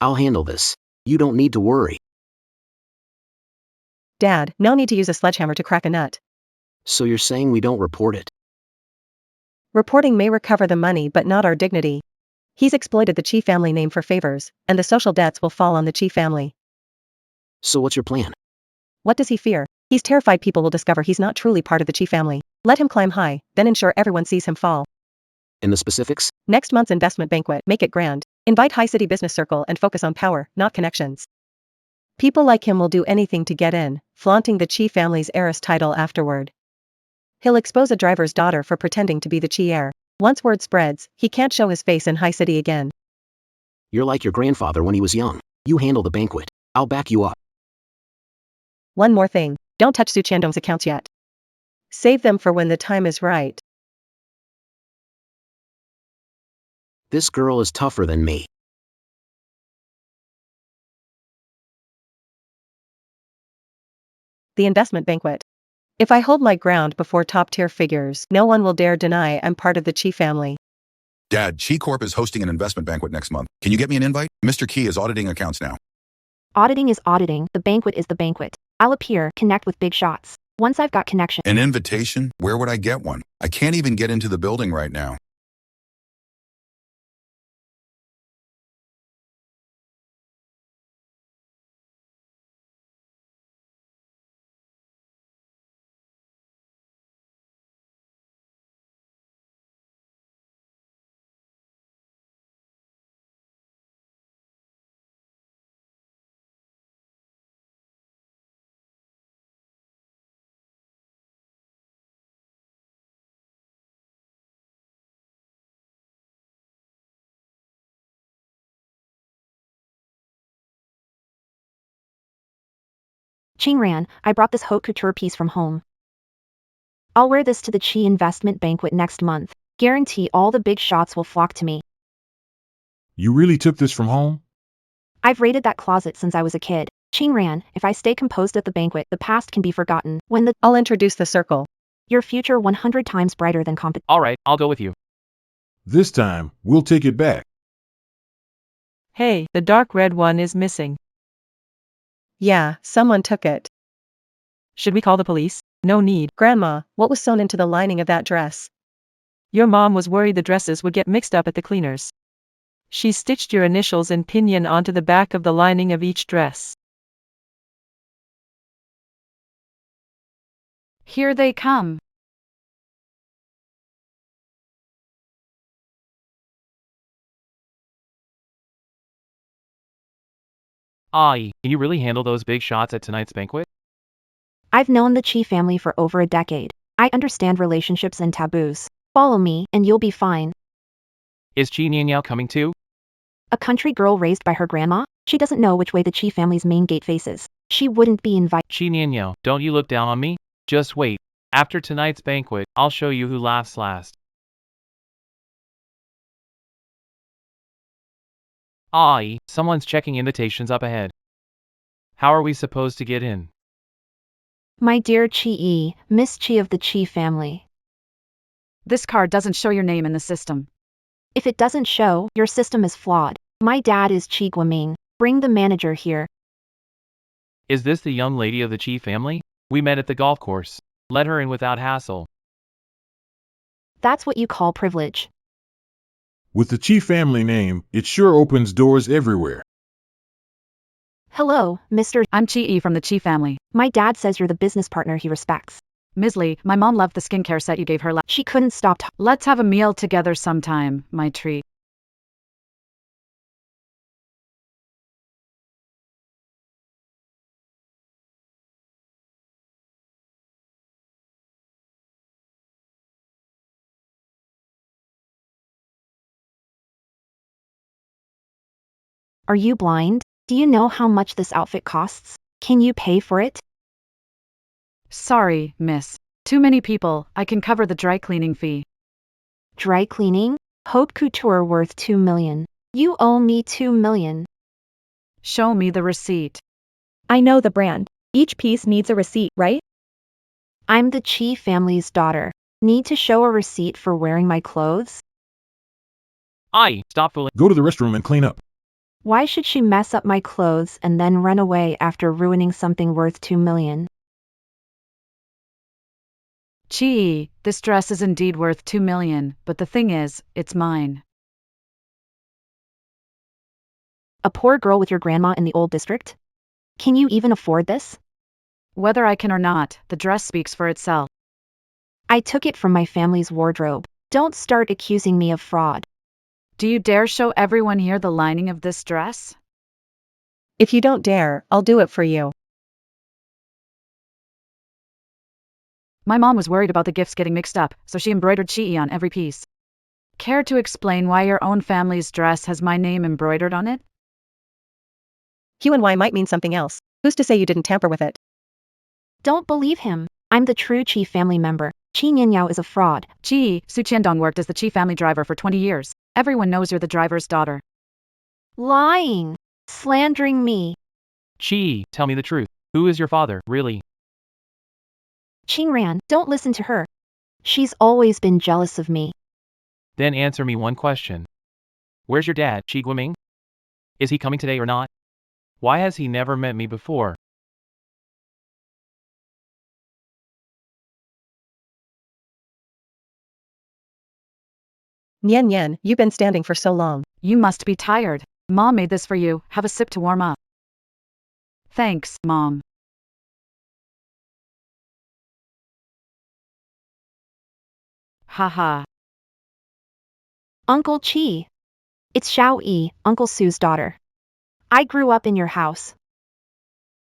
[SPEAKER 10] I'll handle this. You don't need to worry.
[SPEAKER 3] Dad, no need to use a sledgehammer to crack a nut.
[SPEAKER 10] So you're saying we don't report it?
[SPEAKER 3] Reporting may recover the money but not our dignity. He's exploited the Chi family name for favors, and the social debts will fall on the Chi family.
[SPEAKER 10] So what's your plan?
[SPEAKER 3] What does he fear? He's terrified people will discover he's not truly part of the Chi family. Let him climb high, then ensure everyone sees him fall.
[SPEAKER 10] In the specifics?
[SPEAKER 3] Next month's investment banquet, make it grand. Invite high city business circle and focus on power, not connections. People like him will do anything to get in, flaunting the Chi family's heiress title afterward. He'll expose a driver's daughter for pretending to be the Chi heir. Once word spreads, he can't show his face in high city again.
[SPEAKER 10] You're like your grandfather when he was young. You handle the banquet. I'll back you up.
[SPEAKER 3] One more thing, don't touch Su Qiandong's accounts yet. Save them for when the time is right.
[SPEAKER 10] This girl is tougher than me.
[SPEAKER 3] The investment banquet. If I hold my ground before top-tier figures, no one will dare deny I'm part of the Chi family.
[SPEAKER 9] Dad, Chi Corp is hosting an investment banquet next month. Can you get me an invite? Mr. Key is auditing accounts now.
[SPEAKER 1] Auditing is auditing, the banquet is the banquet. I'll appear, connect with big shots. Once I've got connection.
[SPEAKER 9] An invitation? Where would I get one? I can't even get into the building right now.
[SPEAKER 1] Qingran, I brought this haute couture piece from home. I'll wear this to the Chi investment banquet next month. Guarantee all the big shots will flock to me.
[SPEAKER 4] You really took this from home?
[SPEAKER 1] I've raided that closet since I was a kid. Qingran, if I stay composed at the banquet, the past can be forgotten.
[SPEAKER 3] I'll introduce the circle.
[SPEAKER 1] Your future 100 times brighter than
[SPEAKER 2] Alright, I'll go with you.
[SPEAKER 4] This time, we'll take it back.
[SPEAKER 5] Hey, the dark red one is missing.
[SPEAKER 3] Yeah, someone took it.
[SPEAKER 5] Should we call the police? No need.
[SPEAKER 3] Grandma, what was sewn into the lining of that dress?
[SPEAKER 5] Your mom was worried the dresses would get mixed up at the cleaners. She stitched your initials in pinyin onto the back of the lining of each dress.
[SPEAKER 8] Here they come.
[SPEAKER 2] Can you really handle those big shots at tonight's banquet?
[SPEAKER 1] I've known the Chi family for over a decade. I understand relationships and taboos. Follow me, and you'll be fine.
[SPEAKER 2] Is Chi Nianyao coming too?
[SPEAKER 1] A country girl raised by her grandma? She doesn't know which way the Chi family's main gate faces. She wouldn't be invited.
[SPEAKER 2] Chi Nianyao, don't you look down on me? Just wait. After tonight's banquet, I'll show you who laughs last. Someone's checking invitations up ahead. How are we supposed to get in?
[SPEAKER 1] My dear Chi, Miss Chi of the Chi family.
[SPEAKER 8] This card doesn't show your name in the system.
[SPEAKER 1] If it doesn't show, your system is flawed. My dad is Chi Guoming. Bring the manager here.
[SPEAKER 2] Is this the young lady of the Chi family? We met at the golf course. Let her in without hassle.
[SPEAKER 1] That's what you call privilege.
[SPEAKER 4] With the Chi family name, it sure opens doors everywhere.
[SPEAKER 1] Hello, Mr.
[SPEAKER 8] I'm Chi from the Chi family.
[SPEAKER 1] My dad says you're the business partner he respects.
[SPEAKER 8] Ms. Lee, my mom loved the skincare set you gave her
[SPEAKER 1] She couldn't stop talking.
[SPEAKER 8] Let's have a meal together sometime, my treat.
[SPEAKER 1] Are you blind? Do you know how much this outfit costs? Can you pay for it?
[SPEAKER 8] Sorry, miss. Too many people, I can cover the dry cleaning fee.
[SPEAKER 1] Dry cleaning? Haute couture worth 2 million. You owe me 2 million.
[SPEAKER 8] Show me the receipt.
[SPEAKER 7] I know the brand. Each piece needs a receipt, right?
[SPEAKER 1] I'm the Chi family's daughter. Need to show a receipt for wearing my clothes?
[SPEAKER 2] Stop fooling.
[SPEAKER 4] Go to the restroom and clean up.
[SPEAKER 1] Why should she mess up my clothes and then run away after ruining something worth 2 million?
[SPEAKER 8] Chi, this dress is indeed worth 2 million, but the thing is, it's mine.
[SPEAKER 1] A poor girl with your grandma in the old district? Can you even afford this?
[SPEAKER 8] Whether I can or not, the dress speaks for itself.
[SPEAKER 1] I took it from my family's wardrobe. Don't start accusing me of fraud.
[SPEAKER 8] Do you dare show everyone here the lining of this dress?
[SPEAKER 3] If you don't dare, I'll do it for you.
[SPEAKER 8] My mom was worried about the gifts getting mixed up, so she embroidered Chi on every piece. Care to explain why your own family's dress has my name embroidered on it?
[SPEAKER 3] Q and Y might mean something else. Who's to say you didn't tamper with it?
[SPEAKER 1] Don't believe him. I'm the true Chi family member. Chi Nianyao is a fraud.
[SPEAKER 8] Chi, Su Qiandong worked as the Chi family driver for 20 years. Everyone knows you're the driver's daughter.
[SPEAKER 1] Lying. Slandering me.
[SPEAKER 2] Chi, tell me the truth. Who is your father, really?
[SPEAKER 1] Qingran, don't listen to her. She's always been jealous of me.
[SPEAKER 2] Then answer me one question. Where's your dad, Chi Guiming? Is he coming today or not? Why has he never met me before?
[SPEAKER 3] Nian Nian, you've been standing for so long.
[SPEAKER 8] You must be tired. Mom made this for you, have a sip to warm up. Thanks, Mom. Haha.
[SPEAKER 1] Uncle Chi. It's Xiao Yi, Uncle Su's daughter. I grew up in your house.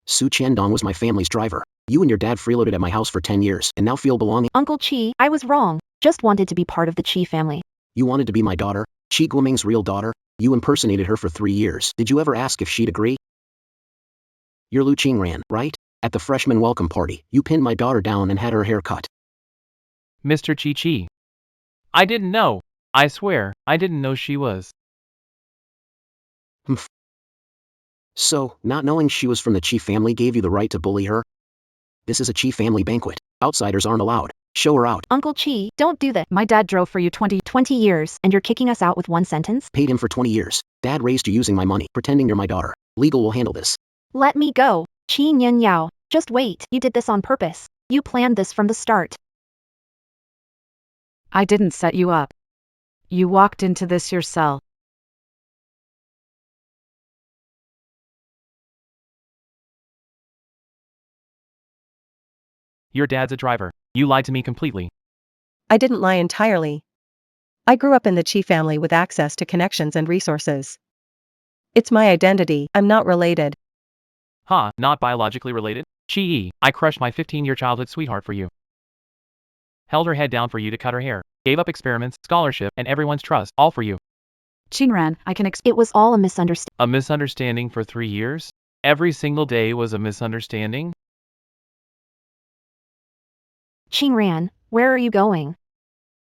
[SPEAKER 10] Su Qiandong was my family's driver. You and your dad freeloaded at my house for 10 years and now feel belonging.
[SPEAKER 1] Uncle Chi, I was wrong. Just wanted to be part of the Chi family.
[SPEAKER 10] You wanted to be my daughter? Chi Guiming's real daughter? You impersonated her for 3 years. Did you ever ask if she'd agree? You're Lu Qingran, right? At the freshman welcome party, you pinned my daughter down and had her hair cut.
[SPEAKER 2] Mr. Chi Chi. I didn't know. I swear, I didn't know she was.
[SPEAKER 10] So, not knowing she was from the Chi family gave you the right to bully her? This is a Chi family banquet. Outsiders aren't allowed. Show her out.
[SPEAKER 1] Uncle Chi, don't do that.
[SPEAKER 8] My dad drove for you
[SPEAKER 1] 20 years and you're kicking us out with one sentence?
[SPEAKER 10] Paid him for 20 years. Dad raised you using my money, pretending you're my daughter. Legal will handle this.
[SPEAKER 1] Let me go. Chi Nian Yao, just wait. You did this on purpose. You planned this from the start.
[SPEAKER 8] I didn't set you up. You walked into this yourself.
[SPEAKER 2] Your dad's a driver. You lied to me completely.
[SPEAKER 3] I didn't lie entirely. I grew up in the Chi family with access to connections and resources. It's my identity, I'm not related.
[SPEAKER 2] Not biologically related? Chi, I crushed my 15-year childhood sweetheart for you. Held her head down for you to cut her hair. Gave up experiments, scholarship, and everyone's trust, all for you.
[SPEAKER 8] Qingran, I can
[SPEAKER 1] It was all a misunderstanding.
[SPEAKER 2] A misunderstanding for 3 years? Every single day was a misunderstanding?
[SPEAKER 1] Qingran, where are you going?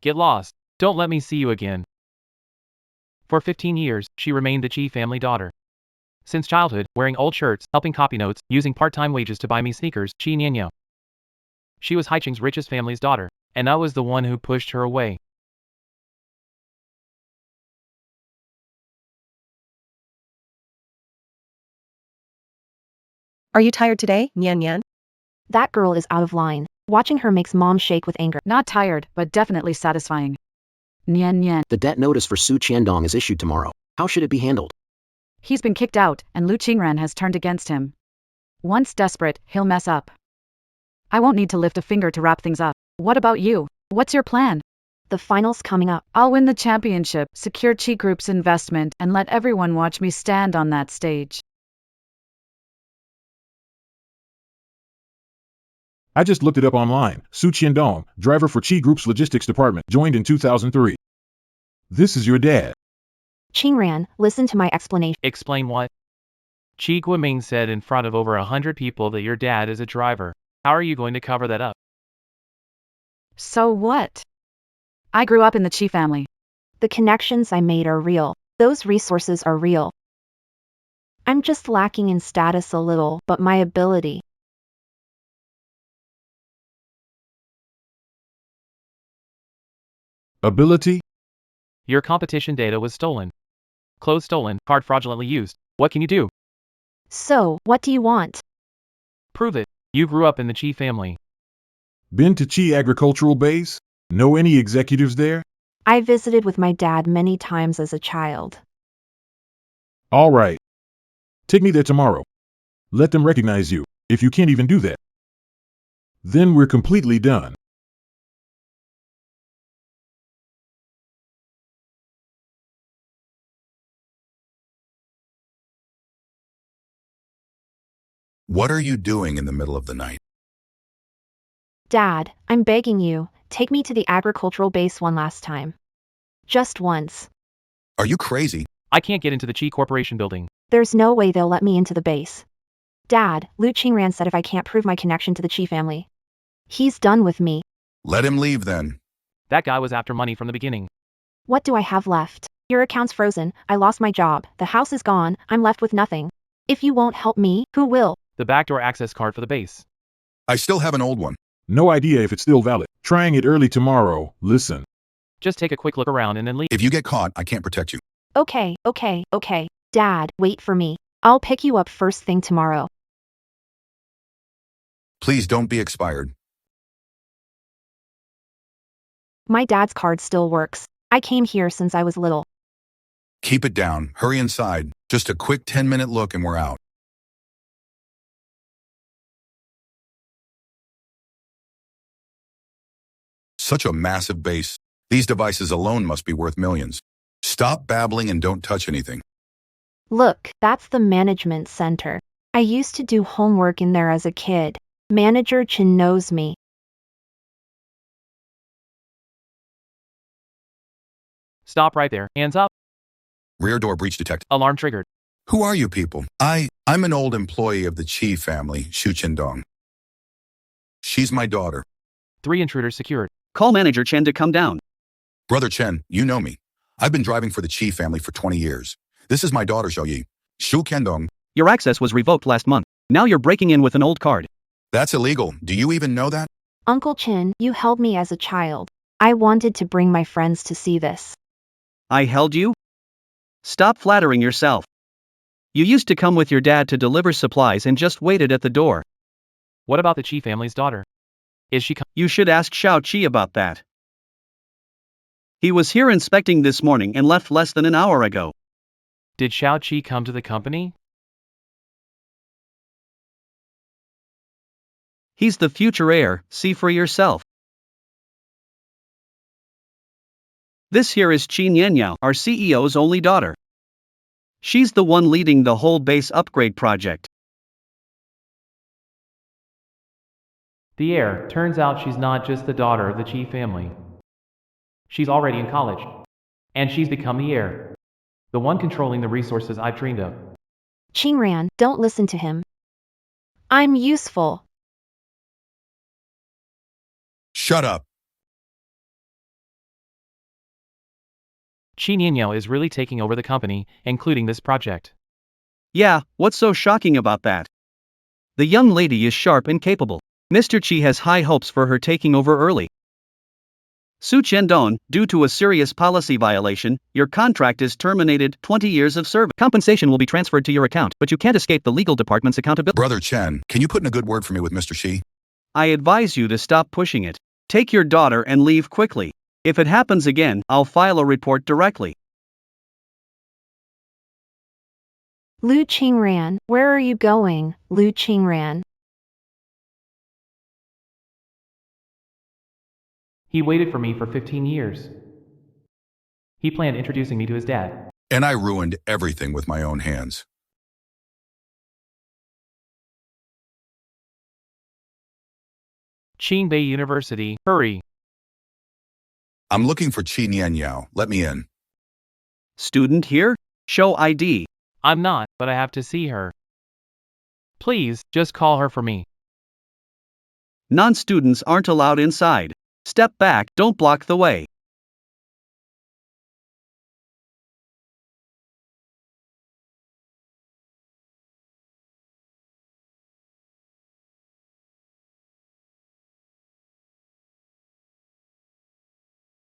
[SPEAKER 2] Get lost. Don't let me see you again. For 15 years, she remained the Chi family daughter. Since childhood, wearing old shirts, helping copy notes, using part-time wages to buy me sneakers, Chi Nianyao. She was Haiching's richest family's daughter, and I was the one who pushed her away.
[SPEAKER 3] Are you tired today, Nian Nian?
[SPEAKER 1] That girl is out of line. Watching her makes mom shake with anger.
[SPEAKER 8] Not tired, but definitely satisfying. Nian Nian.
[SPEAKER 10] The debt notice for Su Qiandong is issued tomorrow. How should it be handled?
[SPEAKER 8] He's been kicked out, and Lu Qingran has turned against him. Once desperate, he'll mess up. I won't need to lift a finger to wrap things up. What about you? What's your plan?
[SPEAKER 1] The final's coming up.
[SPEAKER 8] I'll win the championship, secure Chi Group's investment, and let everyone watch me stand on that stage.
[SPEAKER 4] I just looked it up online. Su Qiandong, driver for Chi Group's logistics department, joined in 2003. This is your dad.
[SPEAKER 1] Qingran, listen to my explanation.
[SPEAKER 2] Explain what? Chi Guiming said in front of over 100 people that your dad is a driver. How are you going to cover that up?
[SPEAKER 8] So what? I grew up in the Chi family.
[SPEAKER 1] The connections I made are real. Those resources are real. I'm just lacking in status a little, but my ability.
[SPEAKER 4] Ability?
[SPEAKER 2] Your competition data was stolen. Clothes stolen, card fraudulently used. What can you do?
[SPEAKER 1] So, what do you want?
[SPEAKER 2] Prove it. You grew up in the Chi family.
[SPEAKER 4] Been to Chi Agricultural Base? Know any executives there?
[SPEAKER 1] I visited with my dad many times as a child.
[SPEAKER 4] All right. Take me there tomorrow. Let them recognize you, if you can't even do that. Then we're completely done.
[SPEAKER 9] What are you doing in the middle of the night?
[SPEAKER 1] Dad, I'm begging you, take me to the agricultural base one last time. Just once.
[SPEAKER 9] Are you crazy?
[SPEAKER 2] I can't get into the Chi Corporation building.
[SPEAKER 1] There's no way they'll let me into the base. Dad, Lu Qingran said if I can't prove my connection to the Chi family, he's done with me.
[SPEAKER 9] Let him leave then.
[SPEAKER 2] That guy was after money from the beginning.
[SPEAKER 1] What do I have left? Your account's frozen, I lost my job, the house is gone, I'm left with nothing. If you won't help me, who will?
[SPEAKER 2] The backdoor access card for the base.
[SPEAKER 9] I still have an old one.
[SPEAKER 4] No idea if it's still valid. Trying it early tomorrow. Listen.
[SPEAKER 2] Just take a quick look around and then leave.
[SPEAKER 9] If you get caught, I can't protect you.
[SPEAKER 1] Okay. Dad, wait for me. I'll pick you up first thing tomorrow.
[SPEAKER 9] Please don't be expired.
[SPEAKER 1] My dad's card still works. I came here since I was little.
[SPEAKER 9] Keep it down. Hurry inside. Just a quick 10-minute look and we're out. Such a massive base. These devices alone must be worth millions. Stop babbling and don't touch anything.
[SPEAKER 1] Look, that's the management center. I used to do homework in there as a kid. Manager Chin knows me.
[SPEAKER 2] Stop right there. Hands up.
[SPEAKER 9] Rear door breach detected.
[SPEAKER 2] Alarm triggered.
[SPEAKER 9] Who are you people? I'm an old employee of the Chi family, Shu Qindong. She's my daughter.
[SPEAKER 2] 3 intruders secured.
[SPEAKER 6] Call Manager Chen to come down.
[SPEAKER 9] Brother Chen, you know me. I've been driving for the Chi family for 20 years. This is my daughter Xiaoyi. Shu Qindong.
[SPEAKER 6] Your access was revoked last month. Now you're breaking in with an old card.
[SPEAKER 9] That's illegal. Do you even know that?
[SPEAKER 1] Uncle Chin, you held me as a child. I wanted to bring my friends to see this.
[SPEAKER 6] I held you? Stop flattering yourself. You used to come with your dad to deliver supplies and just waited at the door.
[SPEAKER 2] What about the Chi family's daughter? Is she
[SPEAKER 6] You should ask Xiao Qi about that. He was here inspecting this morning and left less than an hour ago.
[SPEAKER 2] Did Xiao Qi come to the company?
[SPEAKER 6] He's the future heir, see for yourself. This here is Qin Yanyao, our CEO's only daughter. She's the one leading the whole base upgrade project.
[SPEAKER 2] The heir. Turns out she's not just the daughter of the Chi family. She's already in college. And she's become the heir. The one controlling the resources I've dreamed of.
[SPEAKER 1] Qingran, don't listen to him. I'm useful.
[SPEAKER 9] Shut up.
[SPEAKER 2] Qin Yanyao is really taking over the company, including this project.
[SPEAKER 6] Yeah, what's so shocking about that? The young lady is sharp and capable. Mr. Qi has high hopes for her taking over early. Su Chendong, due to a serious policy violation, your contract is terminated. 20 years of service. Compensation will be transferred to your account, but you can't escape the legal department's accountability.
[SPEAKER 9] Brother Chen, can you put in a good word for me with Mr. Shi?
[SPEAKER 6] I advise you to stop pushing it. Take your daughter and leave quickly. If it happens again, I'll file a report directly.
[SPEAKER 1] Lu Qingran, where are you going, Lu Qingran?
[SPEAKER 2] He waited for me for 15 years. He planned introducing me to his dad.
[SPEAKER 9] And I ruined everything with my own hands.
[SPEAKER 2] Qingbei University, hurry.
[SPEAKER 9] I'm looking for Qin Yanyao. Let me in.
[SPEAKER 6] Student here? Show ID.
[SPEAKER 2] I'm not, but I have to see her. Please, just call her for me.
[SPEAKER 6] Non-students aren't allowed inside. Step back, don't block the way.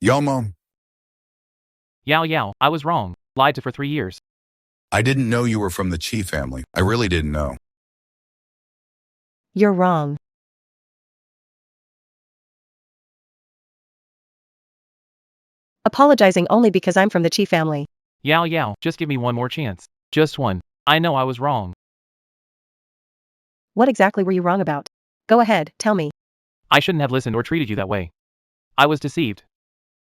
[SPEAKER 9] Yomo,
[SPEAKER 2] Yao Yao, I was wrong. Lied to for 3 years.
[SPEAKER 9] I didn't know you were from the Chi family. I really didn't know.
[SPEAKER 3] You're wrong. Apologizing only because I'm from the Chi family.
[SPEAKER 2] Yao Yao, just give me one more chance. Just one. I know I was wrong.
[SPEAKER 3] What exactly were you wrong about? Go ahead, tell me.
[SPEAKER 2] I shouldn't have listened or treated you that way. I was deceived.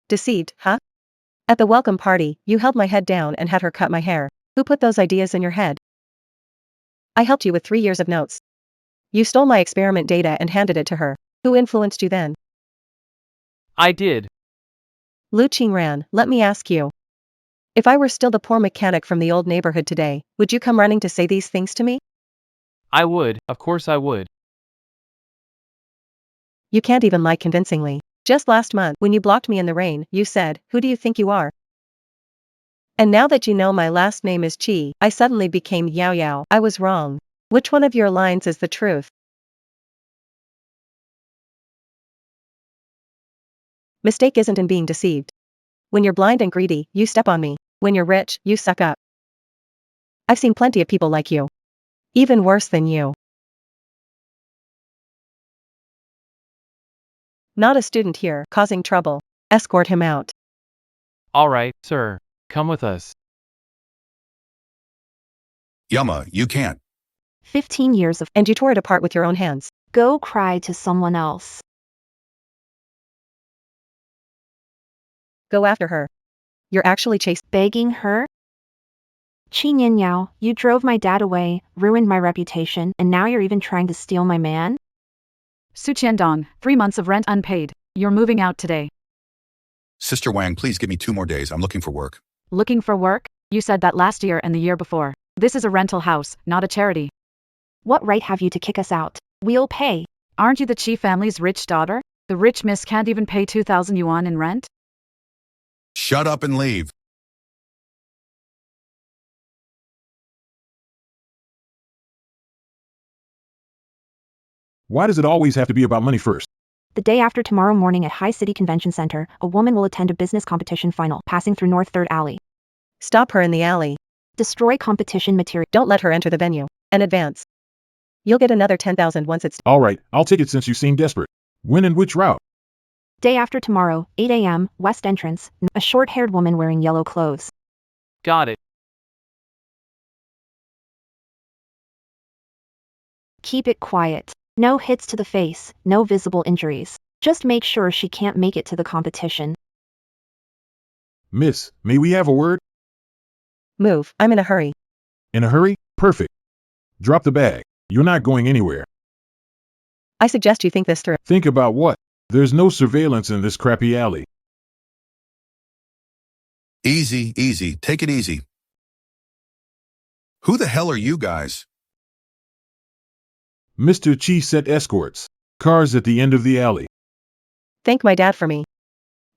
[SPEAKER 3] Deceived, huh? At the welcome party, you held my head down and had her cut my hair. Who put those ideas in your head? I helped you with 3 years of notes. You stole my experiment data and handed it to her. Who influenced you then?
[SPEAKER 2] I did.
[SPEAKER 3] Lu Qingran, let me ask you. If I were still the poor mechanic from the old neighborhood today, would you come running to say these things to me?
[SPEAKER 2] I would, of course I would.
[SPEAKER 3] You can't even lie convincingly. Just last month, when you blocked me in the rain, you said, "Who do you think you are?" And now that you know my last name is Qi, I suddenly became Yao Yao. I was wrong. Which one of your lines is the truth? Mistake isn't in being deceived. When you're blind and greedy, you step on me. When you're rich, you suck up. I've seen plenty of people like you. Even worse than you. Not a student here, causing trouble. Escort him out.
[SPEAKER 2] All right, sir. Come with us.
[SPEAKER 9] Yama, you can't.
[SPEAKER 1] 15 years of
[SPEAKER 3] And you tore it apart with your own hands.
[SPEAKER 1] go cry to someone else.
[SPEAKER 3] Go after her. You're actually chasing.
[SPEAKER 1] Begging her? Qi Yin Yao, you drove my dad away, ruined my reputation, and now you're even trying to steal my man?
[SPEAKER 8] Su Qiandong, 3 months of rent unpaid. You're moving out today.
[SPEAKER 9] Sister Wang, please give me 2 more days. I'm looking for work.
[SPEAKER 8] Looking for work? You said that last year and the year before. This is a rental house, not a charity.
[SPEAKER 1] What right have you to kick us out? We'll pay.
[SPEAKER 8] Aren't you the Chi family's rich daughter? The rich miss can't even pay 2,000 yuan in rent?
[SPEAKER 9] Shut up and leave.
[SPEAKER 4] Why does it always have to be about money first?
[SPEAKER 1] The day after tomorrow morning at High City Convention Center, a woman will attend a business competition final, passing through North 3rd Alley.
[SPEAKER 3] Stop her in the alley.
[SPEAKER 1] Destroy competition material.
[SPEAKER 3] Don't let her enter the venue. And advance. You'll get another 10,000 once it's.
[SPEAKER 4] All right, I'll take it since you seem desperate. When and which route?
[SPEAKER 1] Day after tomorrow, 8 a.m., West Entrance, a short-haired woman wearing yellow clothes.
[SPEAKER 2] Got it.
[SPEAKER 1] Keep it quiet. No hits to the face, no visible injuries. Just make sure she can't make it to the competition.
[SPEAKER 4] Miss, may we have a word?
[SPEAKER 3] Move, I'm in a hurry.
[SPEAKER 4] In a hurry? Perfect. Drop the bag. You're not going anywhere.
[SPEAKER 3] I suggest you think this through.
[SPEAKER 4] Think about what? There's no surveillance in this crappy alley.
[SPEAKER 9] Easy, easy. Take it easy. Who the hell are you guys?
[SPEAKER 4] Mr. Chi set escorts. Cars at the end of the alley.
[SPEAKER 3] Thank my dad for me.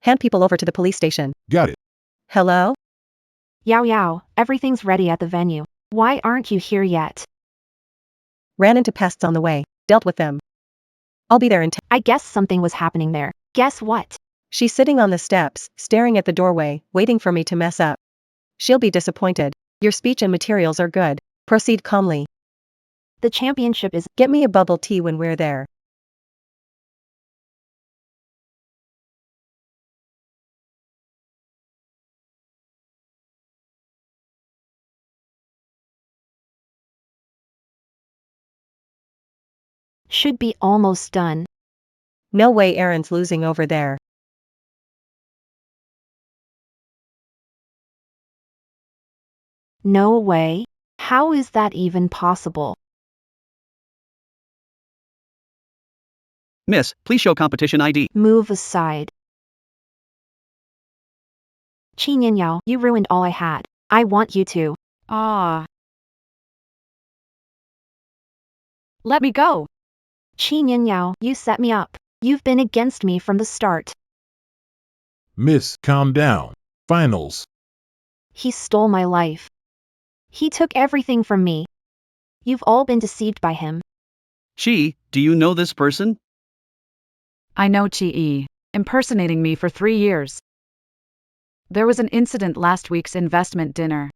[SPEAKER 3] Hand people over to the police station.
[SPEAKER 4] Got it.
[SPEAKER 3] Hello?
[SPEAKER 1] Yao Yao, everything's ready at the venue. Why aren't you here yet?
[SPEAKER 3] Ran into pests on the way. Dealt with them. I'll be there in 10.
[SPEAKER 1] I guess something was happening there. Guess what?
[SPEAKER 3] She's sitting on the steps, staring at the doorway, waiting for me to mess up. She'll be disappointed. Your speech and materials are good. Proceed calmly.
[SPEAKER 1] The championship is.
[SPEAKER 3] Get me a bubble tea when we're there.
[SPEAKER 1] Should be almost done.
[SPEAKER 3] No way Aaron's losing over there.
[SPEAKER 1] No way. How is that even possible?
[SPEAKER 6] Miss, please show competition ID.
[SPEAKER 1] Move aside. Qi Yin Yao, you ruined all I had. I want you to.
[SPEAKER 8] Ah. Let me go.
[SPEAKER 1] Qi Yin Yao, you set me up. You've been against me from the start.
[SPEAKER 4] Miss, calm down. Finals.
[SPEAKER 1] He stole my life. He took everything from me. You've all been deceived by him.
[SPEAKER 6] Chi, do you know this person?
[SPEAKER 8] I know Chi, impersonating me for 3 years. There was an incident last week's investment dinner.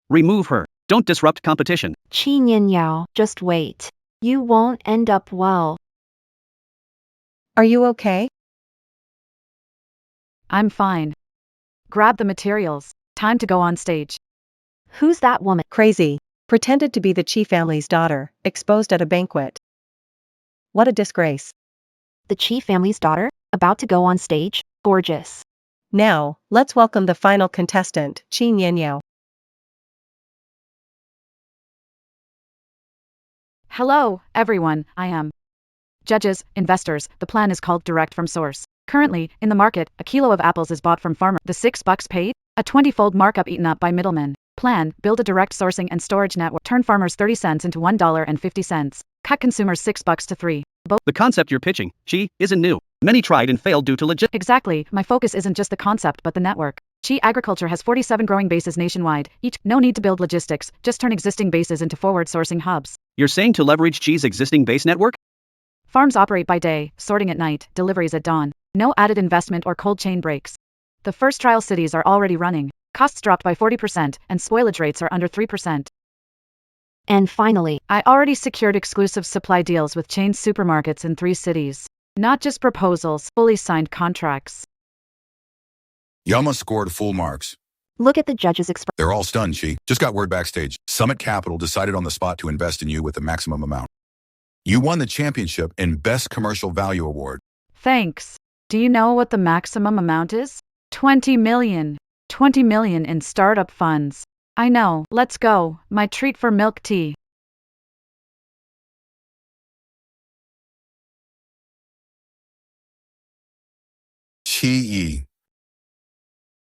[SPEAKER 6] Remove her. Don't disrupt competition.
[SPEAKER 1] Chi Yin Yao, just wait. You won't end up well.
[SPEAKER 3] Are you okay?
[SPEAKER 8] I'm fine. Grab the materials. Time to go on stage.
[SPEAKER 1] Who's that woman?
[SPEAKER 3] Crazy. Pretended to be the Chi family's daughter, exposed at a banquet. What a disgrace.
[SPEAKER 1] The Chi family's daughter? About to go on stage? Gorgeous.
[SPEAKER 3] Now, let's welcome the final contestant, Chi Yin Yao.
[SPEAKER 8] Hello, everyone, I am. Judges, investors, the plan is called direct from source. Currently, in the market, a kilo of apples is bought from farmer. The $6 paid? A 20-fold markup eaten up by middlemen. Plan, build a direct sourcing and storage network. Turn farmers 30 cents into $1.50. Cut consumers $6 to 3.
[SPEAKER 6] The concept you're pitching, Chi, isn't new. Many tried and failed due to
[SPEAKER 8] Exactly, my focus isn't just the concept but the network. Chi agriculture has 47 growing bases nationwide, each. No need to build logistics, just turn existing bases into forward sourcing hubs.
[SPEAKER 6] You're saying to leverage Chi's existing base network?
[SPEAKER 8] Farms operate by day, sorting at night, deliveries at dawn. No added investment or cold chain breaks. The first trial cities are already running. Costs dropped by 40% and spoilage rates are under 3%.
[SPEAKER 1] And finally,
[SPEAKER 8] I already secured exclusive supply deals with chain supermarkets in 3 cities. Not just proposals, fully signed contracts.
[SPEAKER 9] Yama scored full marks.
[SPEAKER 1] look at the judge's expression.
[SPEAKER 9] They're all stunned, Chi. Just got word backstage. Summit Capital decided on the spot to invest in you with the maximum amount. You won the championship in Best Commercial Value Award.
[SPEAKER 8] Thanks. Do you know what the maximum amount is? 20 million. 20 million in startup funds. I know, let's go. My treat for milk tea.
[SPEAKER 9] Chi Yi.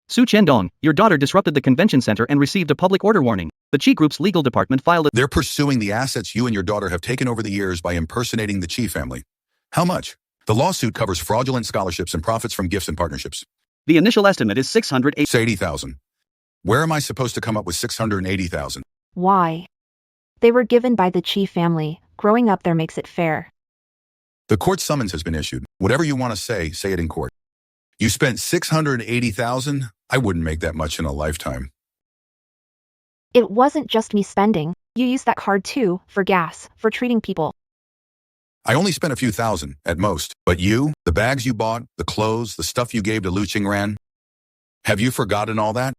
[SPEAKER 6] Su Chendong, your daughter disrupted the convention center and received a public order warning. The Chi Group's legal department filed a...
[SPEAKER 9] They're pursuing the assets you and your daughter have taken over the years by impersonating the Chi family. How much? The lawsuit covers fraudulent scholarships and profits from gifts and partnerships.
[SPEAKER 6] The initial estimate is $680,000.
[SPEAKER 9] Where am I supposed to come up with $680,000?
[SPEAKER 1] Why? They were given by the Chi family. Growing up there makes it fair.
[SPEAKER 9] The court summons has been issued. Whatever you want to say it in court. You spent $680,000? I wouldn't make that much in a lifetime.
[SPEAKER 1] It wasn't just me spending. You used that card too, for gas, for treating people.
[SPEAKER 9] I only spent a few thousand, at most. But you, the bags you bought, the clothes, the stuff you gave to Lu Qingran, have you forgotten all that?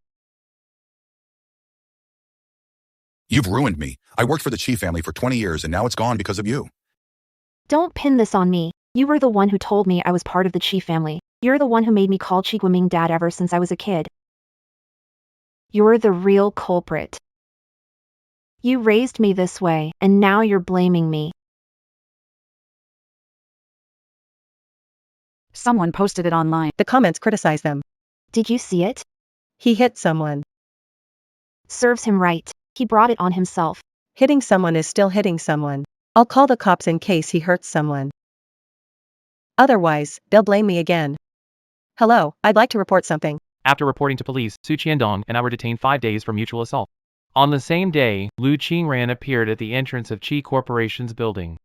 [SPEAKER 9] You've ruined me. I worked for the Chi family for 20 years and now it's gone because of you.
[SPEAKER 1] Don't pin this on me. You were the one who told me I was part of the Chi family. You're the one who made me call Chi Guoming dad ever since I was a kid. You're the real culprit. You raised me this way, and now you're blaming me.
[SPEAKER 8] Someone posted it online.
[SPEAKER 3] The comments criticize them.
[SPEAKER 1] Did you see it?
[SPEAKER 3] He hit someone.
[SPEAKER 1] Serves him right. He brought it on himself.
[SPEAKER 3] Hitting someone is still hitting someone. I'll call the cops in case he hurts someone. Otherwise, they'll blame me again. Hello, I'd like to report something.
[SPEAKER 2] After reporting to police, Su Qiandong and I were detained 5 days for mutual assault. On the same day, Lu Qingran appeared at the entrance of Chi Corporation's building.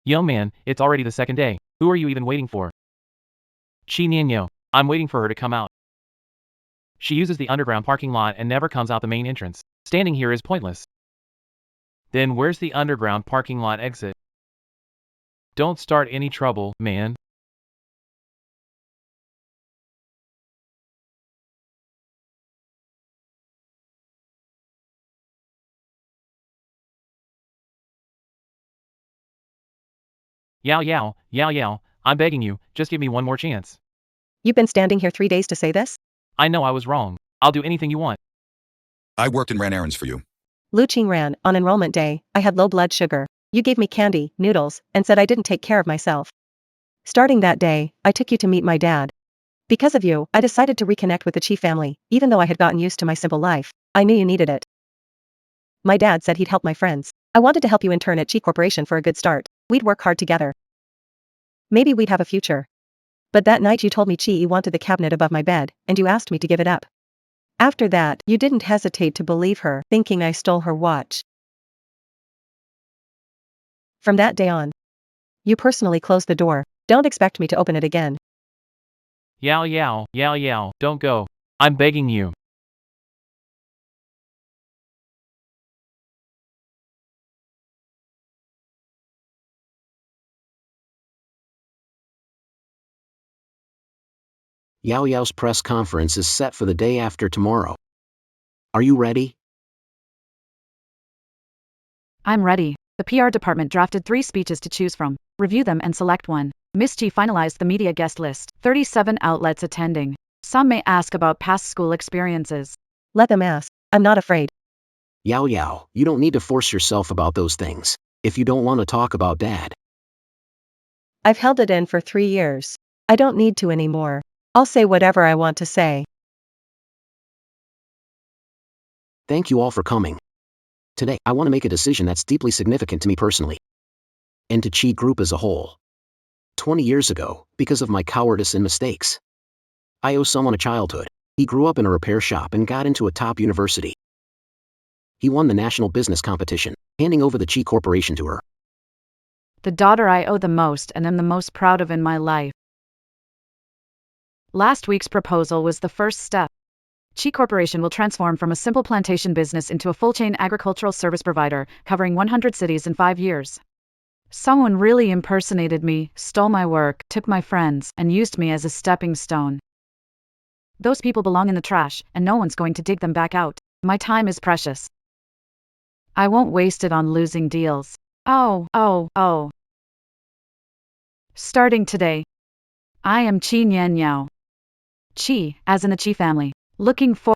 [SPEAKER 2] Young man, it's already the second day. Who are you even waiting for? Chi Nianyo. I'm waiting for her to come out. She uses the underground parking lot and never comes out the main entrance. Standing here is pointless. Then where's the underground parking lot exit? Don't start any trouble, man. Yao Yao, Yao Yao, I'm begging you, just give me one more chance.
[SPEAKER 3] You've been standing here 3 days to say this?
[SPEAKER 2] I know I was wrong. I'll do anything you want.
[SPEAKER 9] I worked and ran errands for you.
[SPEAKER 3] Lu Qingran, on enrollment day, I had low blood sugar. You gave me candy, noodles, and said I didn't take care of myself. Starting that day, I took you to meet my dad. Because of you, I decided to reconnect with the Chi family, even though I had gotten used to my simple life. I knew you needed it. My dad said he'd help my friends. I wanted to help you intern at Chi Corporation for a good start. We'd work hard together. Maybe we'd have a future. But that night you told me Chi wanted the cabinet above my bed, and you asked me to give it up. After that, you didn't hesitate to believe her, thinking I stole her watch. From that day on, you personally closed the door. Don't expect me to open it again.
[SPEAKER 2] Yao Yao, Yao Yao, don't go. I'm begging you.
[SPEAKER 10] Yao Yao's press conference is set for the day after tomorrow. Are you ready?
[SPEAKER 8] I'm ready. The PR department drafted 3 speeches to choose from. Review them and select one. Miss G finalized the media guest list. 37 outlets attending. Some may ask about past school experiences.
[SPEAKER 3] Let them ask. I'm not afraid.
[SPEAKER 10] Yao Yao, you don't need to force yourself about those things. If you don't want to talk about Dad.
[SPEAKER 3] I've held it in for 3 years. I don't need to anymore. I'll say whatever I want to say.
[SPEAKER 10] Thank you all for coming. Today, I want to make a decision that's deeply significant to me personally. And to Chi Group as a whole. 20 years ago, because of my cowardice and mistakes, I owe someone a childhood. He grew up in a repair shop and got into a top university. He won the national business competition, handing over the Chi Corporation to her.
[SPEAKER 8] The daughter I owe the most and am the most proud of in my life. Last week's proposal was the first step. Chi Corporation will transform from a simple plantation business into a full-chain agricultural service provider, covering 100 cities in 5 years. Someone really impersonated me, stole my work, took my friends, and used me as a stepping stone. Those people belong in the trash, and no one's going to dig them back out. My time is precious. I won't waste it on losing deals. Oh. Starting today, I am Chi Nian Yao. Chi, as in the Chi family. Looking forward